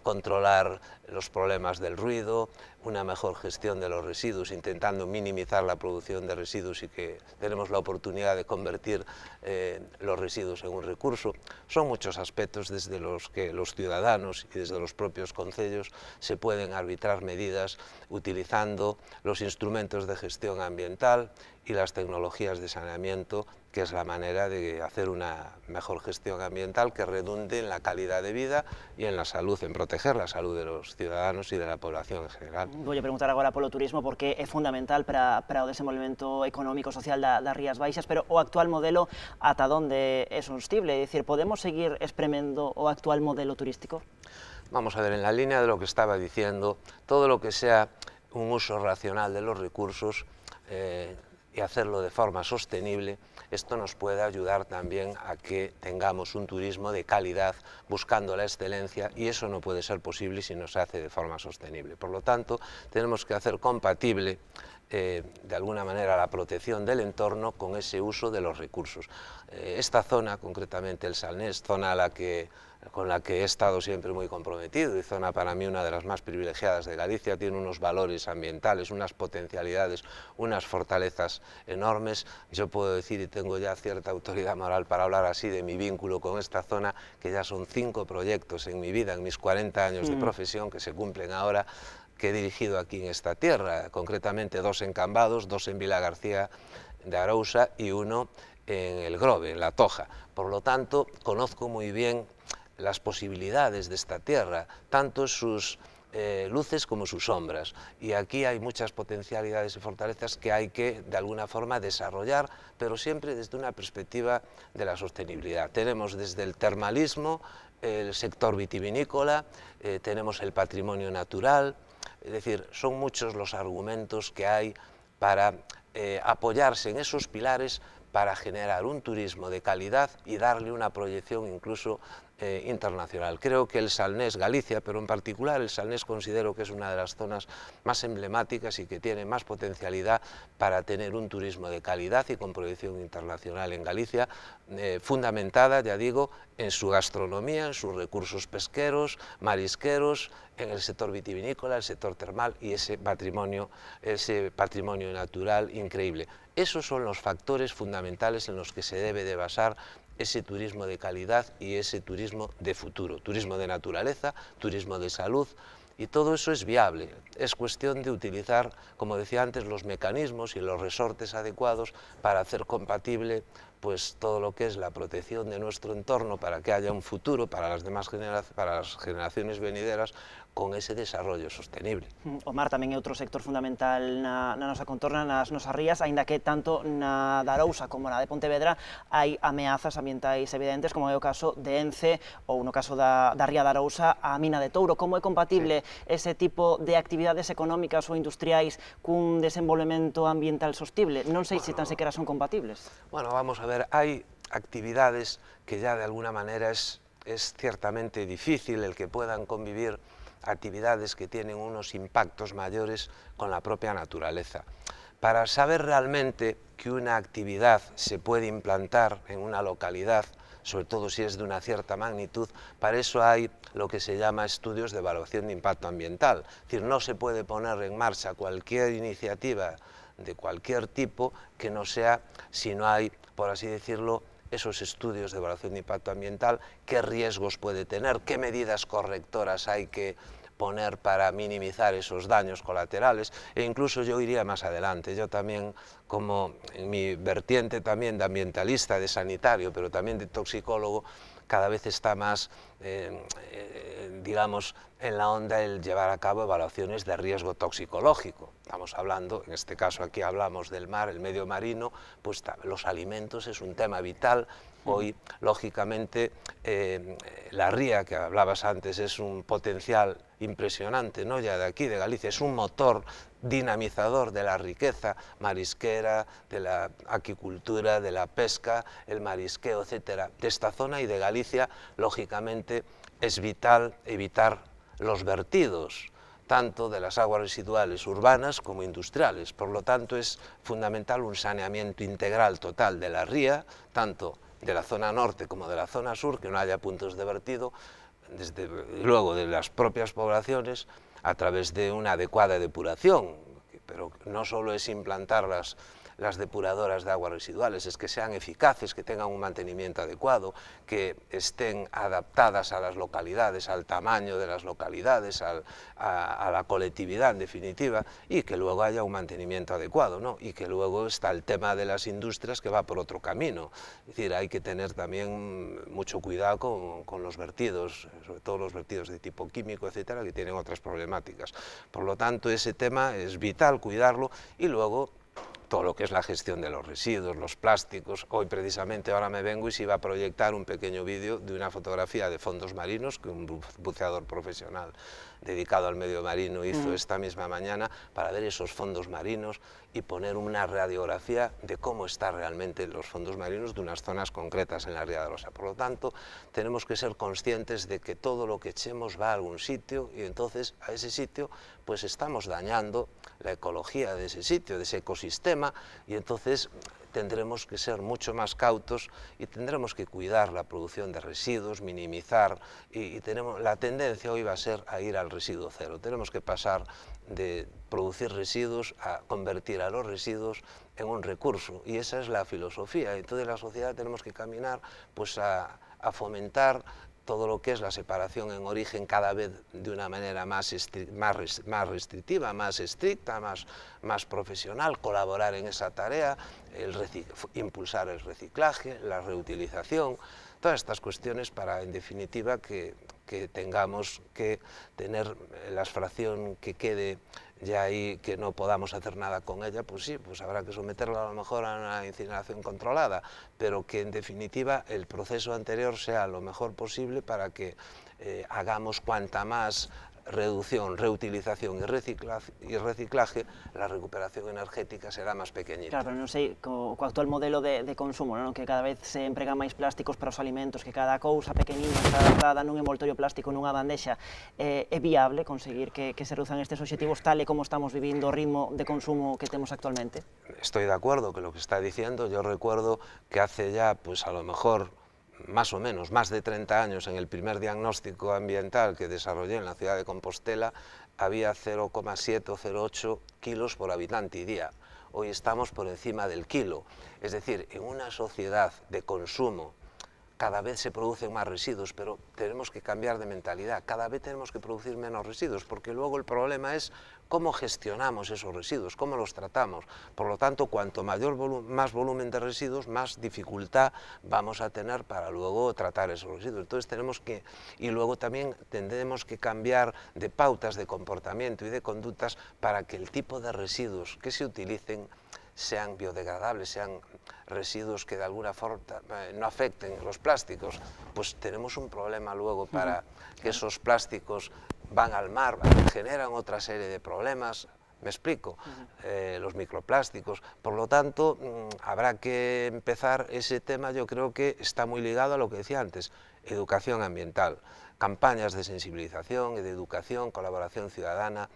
controlar los problemas del ruido, una mejor gestión de los residuos, intentando minimizar la producción de residuos y que tenemos la oportunidad de convertir los residuos en un recurso. Son muchos aspectos desde los que los ciudadanos y desde los propios concellos se pueden arbitrar medidas utilizando los instrumentos de gestión ambiental y las tecnologías de saneamiento, que es la manera de hacer una mejor gestión ambiental que redunde en la calidad de vida y en la salud, en proteger la salud de los ciudadanos y de la población en general. Vou preguntar agora polo turismo porque é fundamental para o desenvolvemento económico e social das Rías Baixas, pero o actual modelo ata onde é sostible? É dicir, podemos seguir expremendo o actual modelo turístico? Vamos a ver, en la línea de lo que estaba diciendo, todo lo que sea un uso racional de los recursos y hacerlo de forma sostenible, esto nos puede ayudar también a que tengamos un turismo de calidad buscando la excelencia, y eso no puede ser posible si no se hace de forma sostenible. Por lo tanto, tenemos que hacer compatible de alguna manera la protección del entorno con ese uso de los recursos. Esta zona, concretamente el Salnés, zona con la que he estado siempre muy comprometido y zona para mí una de las más privilegiadas de Galicia, tiene unos valores ambientales, unas potencialidades, unas fortalezas enormes. Yo puedo decir, y tengo ya cierta autoridad moral para hablar así de mi vínculo con esta zona, que ya son 5 proyectos en mi vida, en mis 40 años de profesión, que se cumplen ahora, que he dirigido aquí en esta tierra, concretamente 2 en Cambados, 2 en Vilagarcía de Arousa y 1 en El Grove, en La Toja. Por lo tanto, conozco muy bien las posibilidades de esta tierra, tanto sus luces como sus sombras, y aquí hay muchas potencialidades y fortalezas que hay que de alguna forma desarrollar, pero siempre desde una perspectiva de la sostenibilidad. Tenemos desde el termalismo, el sector vitivinícola, tenemos el patrimonio natural, es decir, son muchos los argumentos que hay para apoyarse en esos pilares para generar un turismo de calidad y darle una proyección incluso internacional. Creo que el Salnés, Galicia, pero en particular el Salnés, considero que es una de las zonas más emblemáticas y que tiene más potencialidad para tener un turismo de calidad y con proyección internacional en Galicia, fundamentada, ya digo, en su gastronomía, en sus recursos pesqueros, marisqueros, en el sector vitivinícola, el sector termal y ese patrimonio natural increíble. Esos son los factores fundamentales en los que se debe de basar ese turismo de calidad y ese turismo de futuro, turismo de naturaleza, turismo de salud, y todo eso es viable. Es cuestión de utilizar, como decía antes, los mecanismos y los resortes adecuados para hacer compatible pues todo lo que es la protección de nuestro entorno para que haya un futuro para las demás generaciones venideras con ese desarrollo sostenible. O mar tamén é outro sector fundamental na nosa contorna, nas nosas rías, aínda que tanto na da Arousa como na de Pontevedra hai ameazas ambientais evidentes, como é o caso de Ence ou no caso da ría da Arousa a mina de Touro. Como é compatible ese tipo de actividades económicas ou industriais cun desenvolvemento ambiental sostible? Non sei se tan sequera son compatibles. Bueno, vamos a ver, hay actividades que ya de alguna manera es ciertamente difícil el que puedan convivir actividades que tienen unos impactos mayores con la propia naturaleza. Para saber realmente que una actividad se puede implantar en una localidad, sobre todo si es de una cierta magnitud, para eso hay lo que se llama estudios de evaluación de impacto ambiental. Es decir, no se puede poner en marcha cualquier iniciativa de cualquier tipo que no sea, si no hay, por así decirlo, esos estudios de evaluación de impacto ambiental, qué riesgos puede tener, qué medidas correctoras hay que poner para minimizar esos daños colaterales, e incluso yo iría más adelante. Yo también, como en mi vertiente también de ambientalista, de sanitario, pero también de toxicólogo, cada vez está más, digamos, en la onda el llevar a cabo evaluaciones de riesgo toxicológico. Estamos hablando, en este caso aquí hablamos del mar, el medio marino, pues los alimentos es un tema vital. Hoy, lógicamente, la ría que hablabas antes es un potencial impresionante, ¿no? Ya de aquí, de Galicia, es un motor dinamizador de la riqueza marisquera, de la aquicultura, de la pesca, el marisqueo, etcétera, de esta zona, y de Galicia, lógicamente, es vital evitar los vertidos, tanto de las aguas residuales urbanas como industriales. Por lo tanto, es fundamental un saneamiento integral total de la ría, tanto de la zona norte como de la zona sur, que no haya puntos de vertido, desde luego de las propias poblaciones, a través de una adecuada depuración, pero no solo es implantar las depuradoras de aguas residuales, es que sean eficaces, que tengan un mantenimiento adecuado, que estén adaptadas a las localidades, al tamaño de las localidades, a la colectividad en definitiva, y que luego haya un mantenimiento adecuado, ¿no? Y que luego está el tema de las industrias, que va por otro camino. Es decir, hay que tener también mucho cuidado con los vertidos, sobre todo los vertidos de tipo químico, etcétera, que tienen otras problemáticas. Por lo tanto, ese tema es vital cuidarlo, y luego todo lo que es la gestión de los residuos, los plásticos. Hoy precisamente ahora me vengo y se iba a proyectar un pequeño vídeo de una fotografía de fondos marinos que un buceador profesional dedicado al medio marino hizo esta misma mañana, para ver esos fondos marinos y poner una radiografía de cómo están realmente los fondos marinos de unas zonas concretas en la Ría de Arosa. Por lo tanto, tenemos que ser conscientes de que todo lo que echemos va a algún sitio, y entonces a ese sitio pues estamos dañando la ecología de ese sitio, de ese ecosistema, y entonces tendremos que ser mucho más cautos y tendremos que cuidar la producción de residuos, minimizar, y la tendencia hoy va a ser a ir al residuo cero. Tenemos que pasar de producir residuos a convertir a los residuos en un recurso, y esa es la filosofía. Entonces la sociedad tenemos que caminar pues a fomentar todo lo que es la separación en origen cada vez de una manera más restrictiva, más estricta, más profesional, colaborar en esa tarea, impulsar el reciclaje, la reutilización, todas estas cuestiones para, en definitiva, que tengamos que tener la fracción que quede ya ahí, que no podamos hacer nada con ella, pues sí, pues habrá que someterla a lo mejor a una incineración controlada, pero que en definitiva el proceso anterior sea lo mejor posible para que hagamos cuanta más reducción, reutilización y reciclaje, la recuperación energética será máis pequeñita. Claro, pero non sei, co actual modelo de consumo, non? Que cada vez se empregan máis plásticos para os alimentos, que cada cousa pequeniña está adaptada nun envoltorio plástico, nunha bandexa, é viable conseguir que se reduzan estes obxectivos tal e como estamos vivindo o ritmo de consumo que temos actualmente? Estoy de acuerdo con lo que está diciendo. Yo recuerdo que hace ya, pues a lo mejor, más o menos, más de 30 años, en el primer diagnóstico ambiental que desarrollé en la ciudad de Compostela, había 0,7 o 0,8 kilos por habitante y día. Hoy estamos por encima del kilo. Es decir, en una sociedad de consumo cada vez se producen más residuos, pero tenemos que cambiar de mentalidad. Cada vez tenemos que producir menos residuos, porque luego el problema es cómo gestionamos esos residuos, cómo los tratamos. Por lo tanto, cuanto más volumen de residuos, más dificultad vamos a tener para luego tratar esos residuos. Entonces tenemos que, y luego también tendremos que cambiar de pautas de comportamiento y de conductas para que el tipo de residuos que se utilicen sean biodegradables, sean residuos que de alguna forma no afecten los plásticos. Pues tenemos un problema luego para que esos plásticos van al mar, generan otra serie de problemas, ¿me explico? Los microplásticos. Por lo tanto, habrá que empezar ese tema. Yo creo que está muy ligado a lo que decía antes, educación ambiental, campañas de sensibilización y de educación, colaboración ciudadana.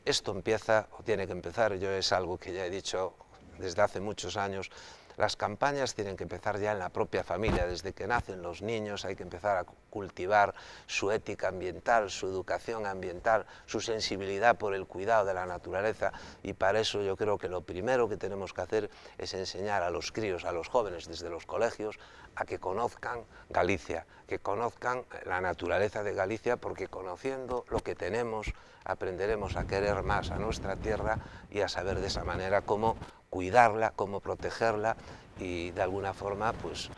Esto empieza, o tiene que empezar, yo es algo que ya he dicho desde hace muchos años, las campañas tienen que empezar ya en la propia familia, desde que nacen los niños hay que empezar a cultivar su ética ambiental, su educación ambiental, su sensibilidad por el cuidado de la naturaleza, y para eso yo creo que lo primero que tenemos que hacer es enseñar a los críos, a los jóvenes desde los colegios, a que conozcan Galicia, que conozcan la naturaleza de Galicia, porque conociendo lo que tenemos aprenderemos a querer más a nuestra tierra y a saber de esa manera cómo cuidarla, cómo protegerla, y de alguna forma pues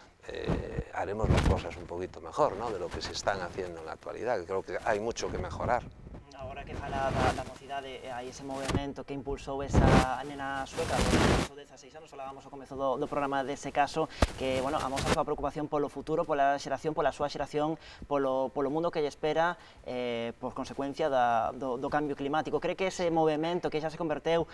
haremos las cosas un poquito mejor, ¿no?, de lo que se están haciendo en la actualidad, que creo que hay mucho que mejorar. Agora que fala da mocidade, hai ese movimento que impulsou esa nena sueca dos 16 anos, falábamos ao comezo do programa dese caso, que, bueno, amosa a súa preocupación polo futuro, pola xeración, pola súa xeración, polo mundo que lle espera por consecuencia do cambio climático. Cree que ese movimento que xa se converteu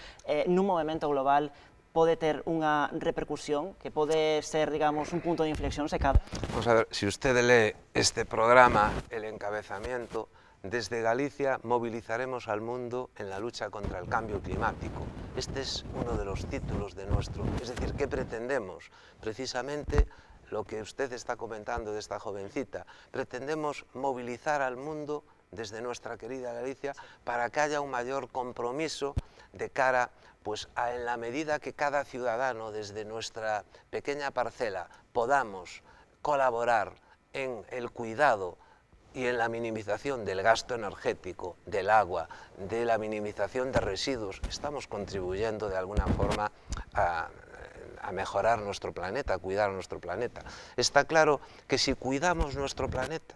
nun movimento global pode ter unha repercusión, que pode ser, digamos, un punto de inflexión se cadra? Vamos a ver, si usted lee este programa, el encabezamiento, desde Galicia movilizaremos al mundo en la lucha contra el cambio climático. Este es uno de los títulos de nuestro, es decir, ¿qué pretendemos? Precisamente lo que usted está comentando de esta jovencita, pretendemos movilizar al mundo desde nuestra querida Galicia para que haya un mayor compromiso de cara, pues, a en la medida que cada ciudadano desde nuestra pequeña parcela podamos colaborar en el cuidado y en la minimización del gasto energético, del agua, de la minimización de residuos, estamos contribuyendo de alguna forma a mejorar nuestro planeta, a cuidar nuestro planeta. Está claro que si cuidamos nuestro planeta,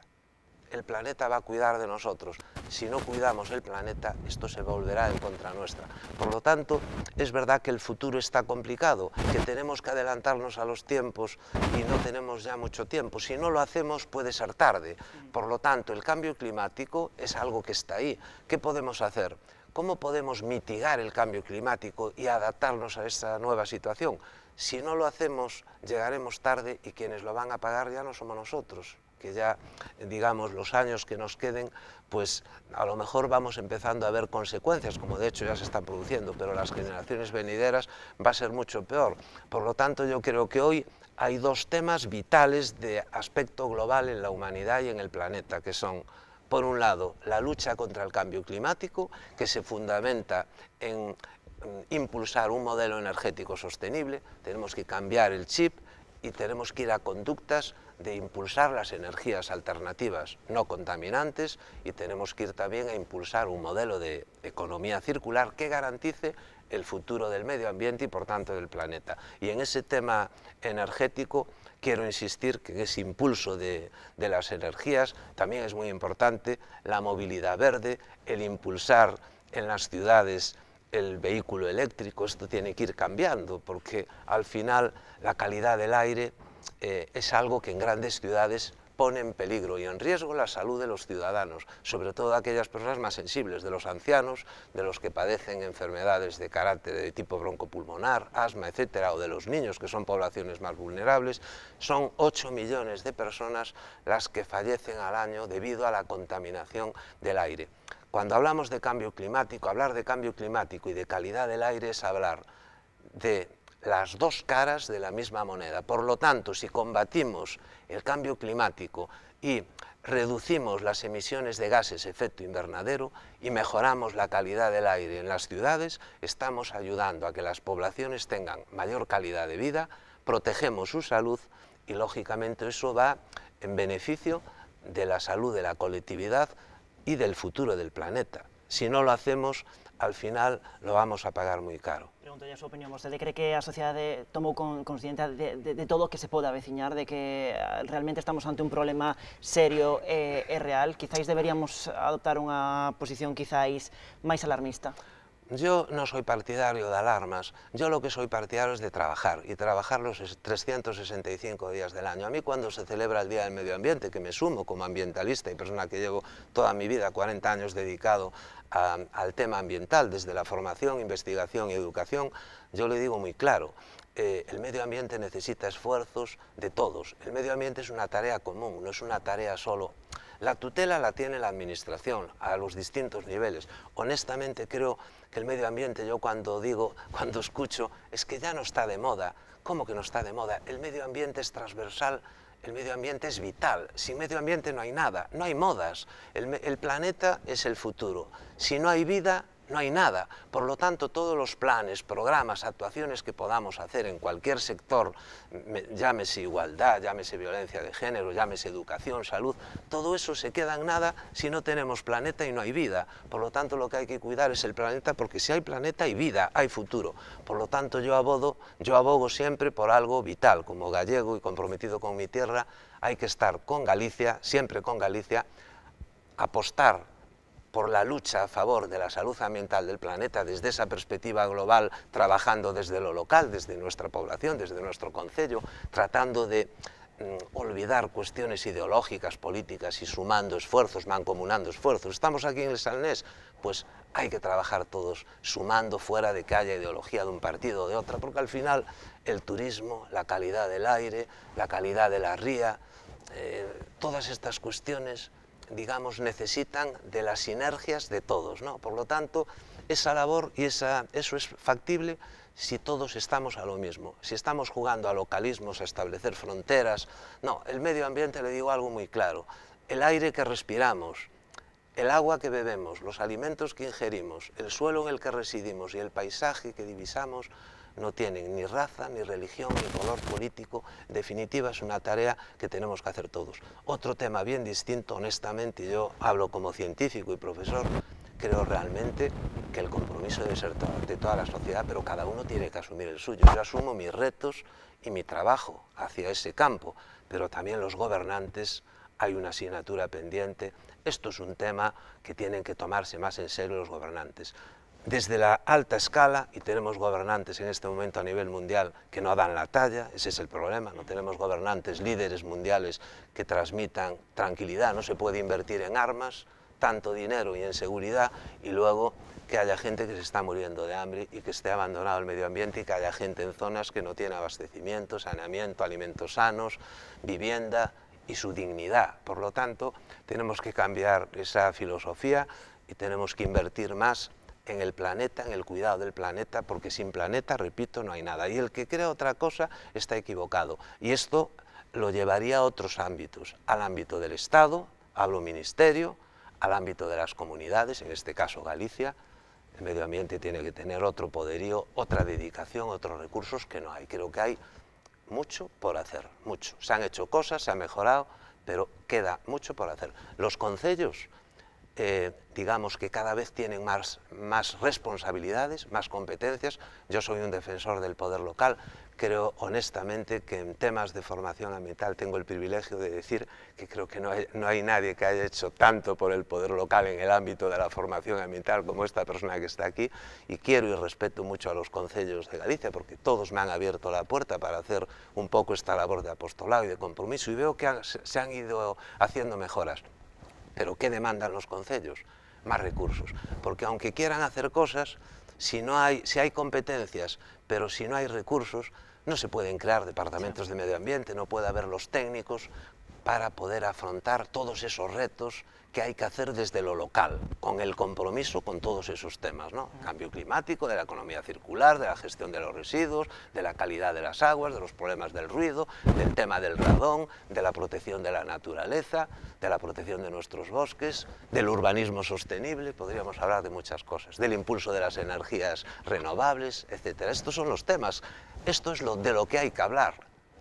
el planeta va a cuidar de nosotros. Si no cuidamos el planeta, esto se volverá en contra nuestra. Por lo tanto, es verdad que el futuro está complicado, que tenemos que adelantarnos a los tiempos y no tenemos ya mucho tiempo. Si no lo hacemos, puede ser tarde. Por lo tanto, el cambio climático es algo que está ahí. ¿Qué podemos hacer? ¿Cómo podemos mitigar el cambio climático y adaptarnos a esta nueva situación? Si no lo hacemos, llegaremos tarde y quienes lo van a pagar ya no somos nosotros, que ya, digamos, los años que nos queden, pues a lo mejor vamos empezando a ver consecuencias, como de hecho ya se están produciendo, pero las generaciones venideras va a ser mucho peor. Por lo tanto, yo creo que hoy hay dos temas vitales de aspecto global en la humanidad y en el planeta, que son, por un lado, la lucha contra el cambio climático, que se fundamenta en impulsar un modelo energético sostenible. Tenemos que cambiar el chip y tenemos que ir a conductas de impulsar las energías alternativas no contaminantes, y tenemos que ir también a impulsar un modelo de economía circular que garantice el futuro del medio ambiente y por tanto del planeta. Y en ese tema energético quiero insistir que en ese impulso de las energías también es muy importante la movilidad verde, el impulsar en las ciudades el vehículo eléctrico. Esto tiene que ir cambiando, porque al final la calidad del aire es algo que en grandes ciudades pone en peligro y en riesgo la salud de los ciudadanos, sobre todo de aquellas personas más sensibles, de los ancianos, de los que padecen enfermedades de carácter de tipo broncopulmonar, asma, etcétera, o de los niños, que son poblaciones más vulnerables. Son 8 millones de personas las que fallecen al año debido a la contaminación del aire. Cuando hablamos de cambio climático, hablar de cambio climático y de calidad del aire es hablar de las dos caras de la misma moneda. Por lo tanto, si combatimos el cambio climático y reducimos las emisiones de gases de efecto invernadero y mejoramos la calidad del aire en las ciudades, estamos ayudando a que las poblaciones tengan mayor calidad de vida, protegemos su salud y, lógicamente, eso va en beneficio de la salud de la colectividad y del futuro del planeta. Si no lo hacemos, al final lo vamos a pagar muy caro. Pregunto ya a súa opinión, vostede cree que a sociedade tomou consciencia de todo o que se pode aveciñar, de que realmente estamos ante un problema serio e real? Quizáis deberíamos adoptar unha posición quizáis máis alarmista? Yo no soy partidario de alarmas, yo lo que soy partidario es de trabajar, y trabajar los 365 días del año. A mí, cuando se celebra el Día del Medio Ambiente, que me sumo como ambientalista y persona que llevo toda mi vida, 40 años dedicado al tema ambiental, desde la formación, investigación y educación, yo le digo muy claro, el medio ambiente necesita esfuerzos de todos. El medio ambiente es una tarea común, no es una tarea solo. La tutela la tiene la administración a los distintos niveles. Honestamente creo que el medio ambiente, yo cuando escucho, es que ya no está de moda ¿Cómo que no está de moda? El medio ambiente es transversal, el medio ambiente es vital. Sin medio ambiente no hay nada, no hay modas. El planeta es el futuro. Si no hay vida, no hay nada. Por lo tanto, todos los planes, programas, actuaciones que podamos hacer en cualquier sector, llámese igualdad, llámese violencia de género, llámese educación, salud, todo eso se queda en nada si no tenemos planeta y no hay vida. Por lo tanto, lo que hay que cuidar es el planeta, porque si hay planeta hay vida, hay futuro. Por lo tanto, yo abogo siempre por algo vital. Como gallego y comprometido con mi tierra, hay que estar con Galicia, siempre con Galicia, apostar por la lucha a favor de la salud ambiental del planeta desde esa perspectiva global, trabajando desde lo local, desde nuestra población, desde nuestro concello, tratando de olvidar cuestiones ideológicas, políticas y sumando esfuerzos, mancomunando esfuerzos. Estamos aquí en el Salnés, pues hay que trabajar todos sumando, fuera de que haya ideología de un partido o de otra, porque al final el turismo, la calidad del aire, la calidad de la ría, todas estas cuestiones, digamos, necesitan de las sinergias de todos, ¿no? Por lo tanto, esa labor y eso es factible si todos estamos a lo mismo, si estamos jugando a localismos, a establecer fronteras. No, el medio ambiente, le digo algo muy claro, el aire que respiramos, el agua que bebemos, los alimentos que ingerimos, el suelo en el que residimos y el paisaje que divisamos no tienen ni raza, ni religión, ni color político. En definitiva, es una tarea que tenemos que hacer todos. Otro tema bien distinto, honestamente, yo hablo como científico y profesor, creo realmente que el compromiso debe ser de toda la sociedad, pero cada uno tiene que asumir el suyo. Yo asumo mis retos y mi trabajo hacia ese campo, pero también los gobernantes, hay una asignatura pendiente. Esto es un tema que tienen que tomarse más en serio los gobernantes. Desde la alta escala, y tenemos gobernantes en este momento a nivel mundial que no dan la talla, ese es el problema, no tenemos gobernantes, líderes mundiales que transmitan tranquilidad, no se puede invertir en armas, tanto dinero y en seguridad, y luego que haya gente que se está muriendo de hambre y que esté abandonado el medio ambiente y que haya gente en zonas que no tiene abastecimiento, saneamiento, alimentos sanos, vivienda y su dignidad. Por lo tanto, tenemos que cambiar esa filosofía y tenemos que invertir más en el planeta, en el cuidado del planeta, porque sin planeta, repito, no hay nada. Y el que crea otra cosa está equivocado. Y esto lo llevaría a otros ámbitos, al ámbito del Estado, hablo ministerio, al ámbito de las comunidades, en este caso Galicia. El medio ambiente tiene que tener otro poderío, otra dedicación, otros recursos que no hay. Creo que hay mucho por hacer, mucho. Se han hecho cosas, se ha mejorado, pero queda mucho por hacer. Los concellos, digamos que cada vez tienen más responsabilidades, más competencias. Yo soy un defensor del poder local. Creo honestamente que en temas de formación ambiental tengo el privilegio de decir que creo que no hay nadie que haya hecho tanto por el poder local en el ámbito de la formación ambiental como esta persona que está aquí, y quiero y respeto mucho a los concellos de Galicia porque todos me han abierto la puerta para hacer un poco esta labor de apostolado y de compromiso, y veo que se han ido haciendo mejoras. Pero ¿qué demandan los concellos? Más recursos, porque aunque quieran hacer cosas, si hay competencias, pero si no hay recursos, no se pueden crear departamentos de medio ambiente, no puede haber los técnicos para poder afrontar todos esos retos que hay que hacer desde lo local, con el compromiso con todos esos temas, ¿no? Cambio climático, de la economía circular, de la gestión de los residuos, de la calidad de las aguas, de los problemas del ruido, del tema del radón, de la protección de la naturaleza, de la protección de nuestros bosques, del urbanismo sostenible, podríamos hablar de muchas cosas, del impulso de las energías renovables, etc. Estos son los temas, esto es de lo que hay que hablar,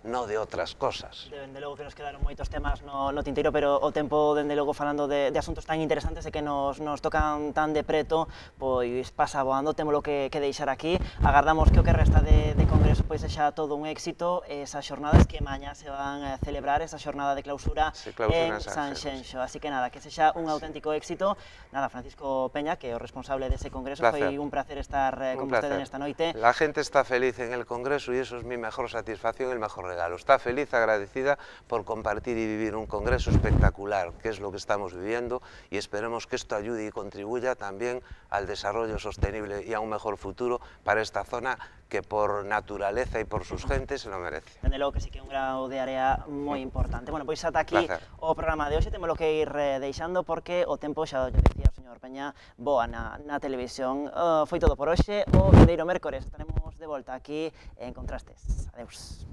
no de outras cosas. Dende logo que nos quedaron moitos temas no tinteiro, pero o tempo, dende logo, falando de asuntos tan interesantes e que nos tocan tan de preto, pois pasa voando, témolo que deixar aquí. Agardamos que o que resta de congreso pois sexa todo un éxito, esas xornadas que mañá se van a celebrar, esa xornada de clausura en Sanxenxo. Así que nada, que sexa un auténtico éxito. Nada, Francisco Peña, que é o responsable dese congreso, foi un placer estar con usted esta noite. La gente está feliz en el congreso y eso es mi mejor satisfacción y el mejor regalo. Está feliz, agradecida por compartir y vivir un congreso espectacular, que es lo que estamos viviendo, y esperemos que esto ayude y contribuya también al desarrollo sostenible y a un mejor futuro para esta zona que por naturaleza y por sus gentes se lo merece. Dende logo que sí que é un grado de área moi importante. Bueno, pois ata aquí o programa de hoxe, témolo que ir deixando porque o tempo, xa decía o señor Peña, boa na televisión. Foi todo por hoxe, o vindeiro mércores estaremos de volta aquí en Contrastes. Adeus.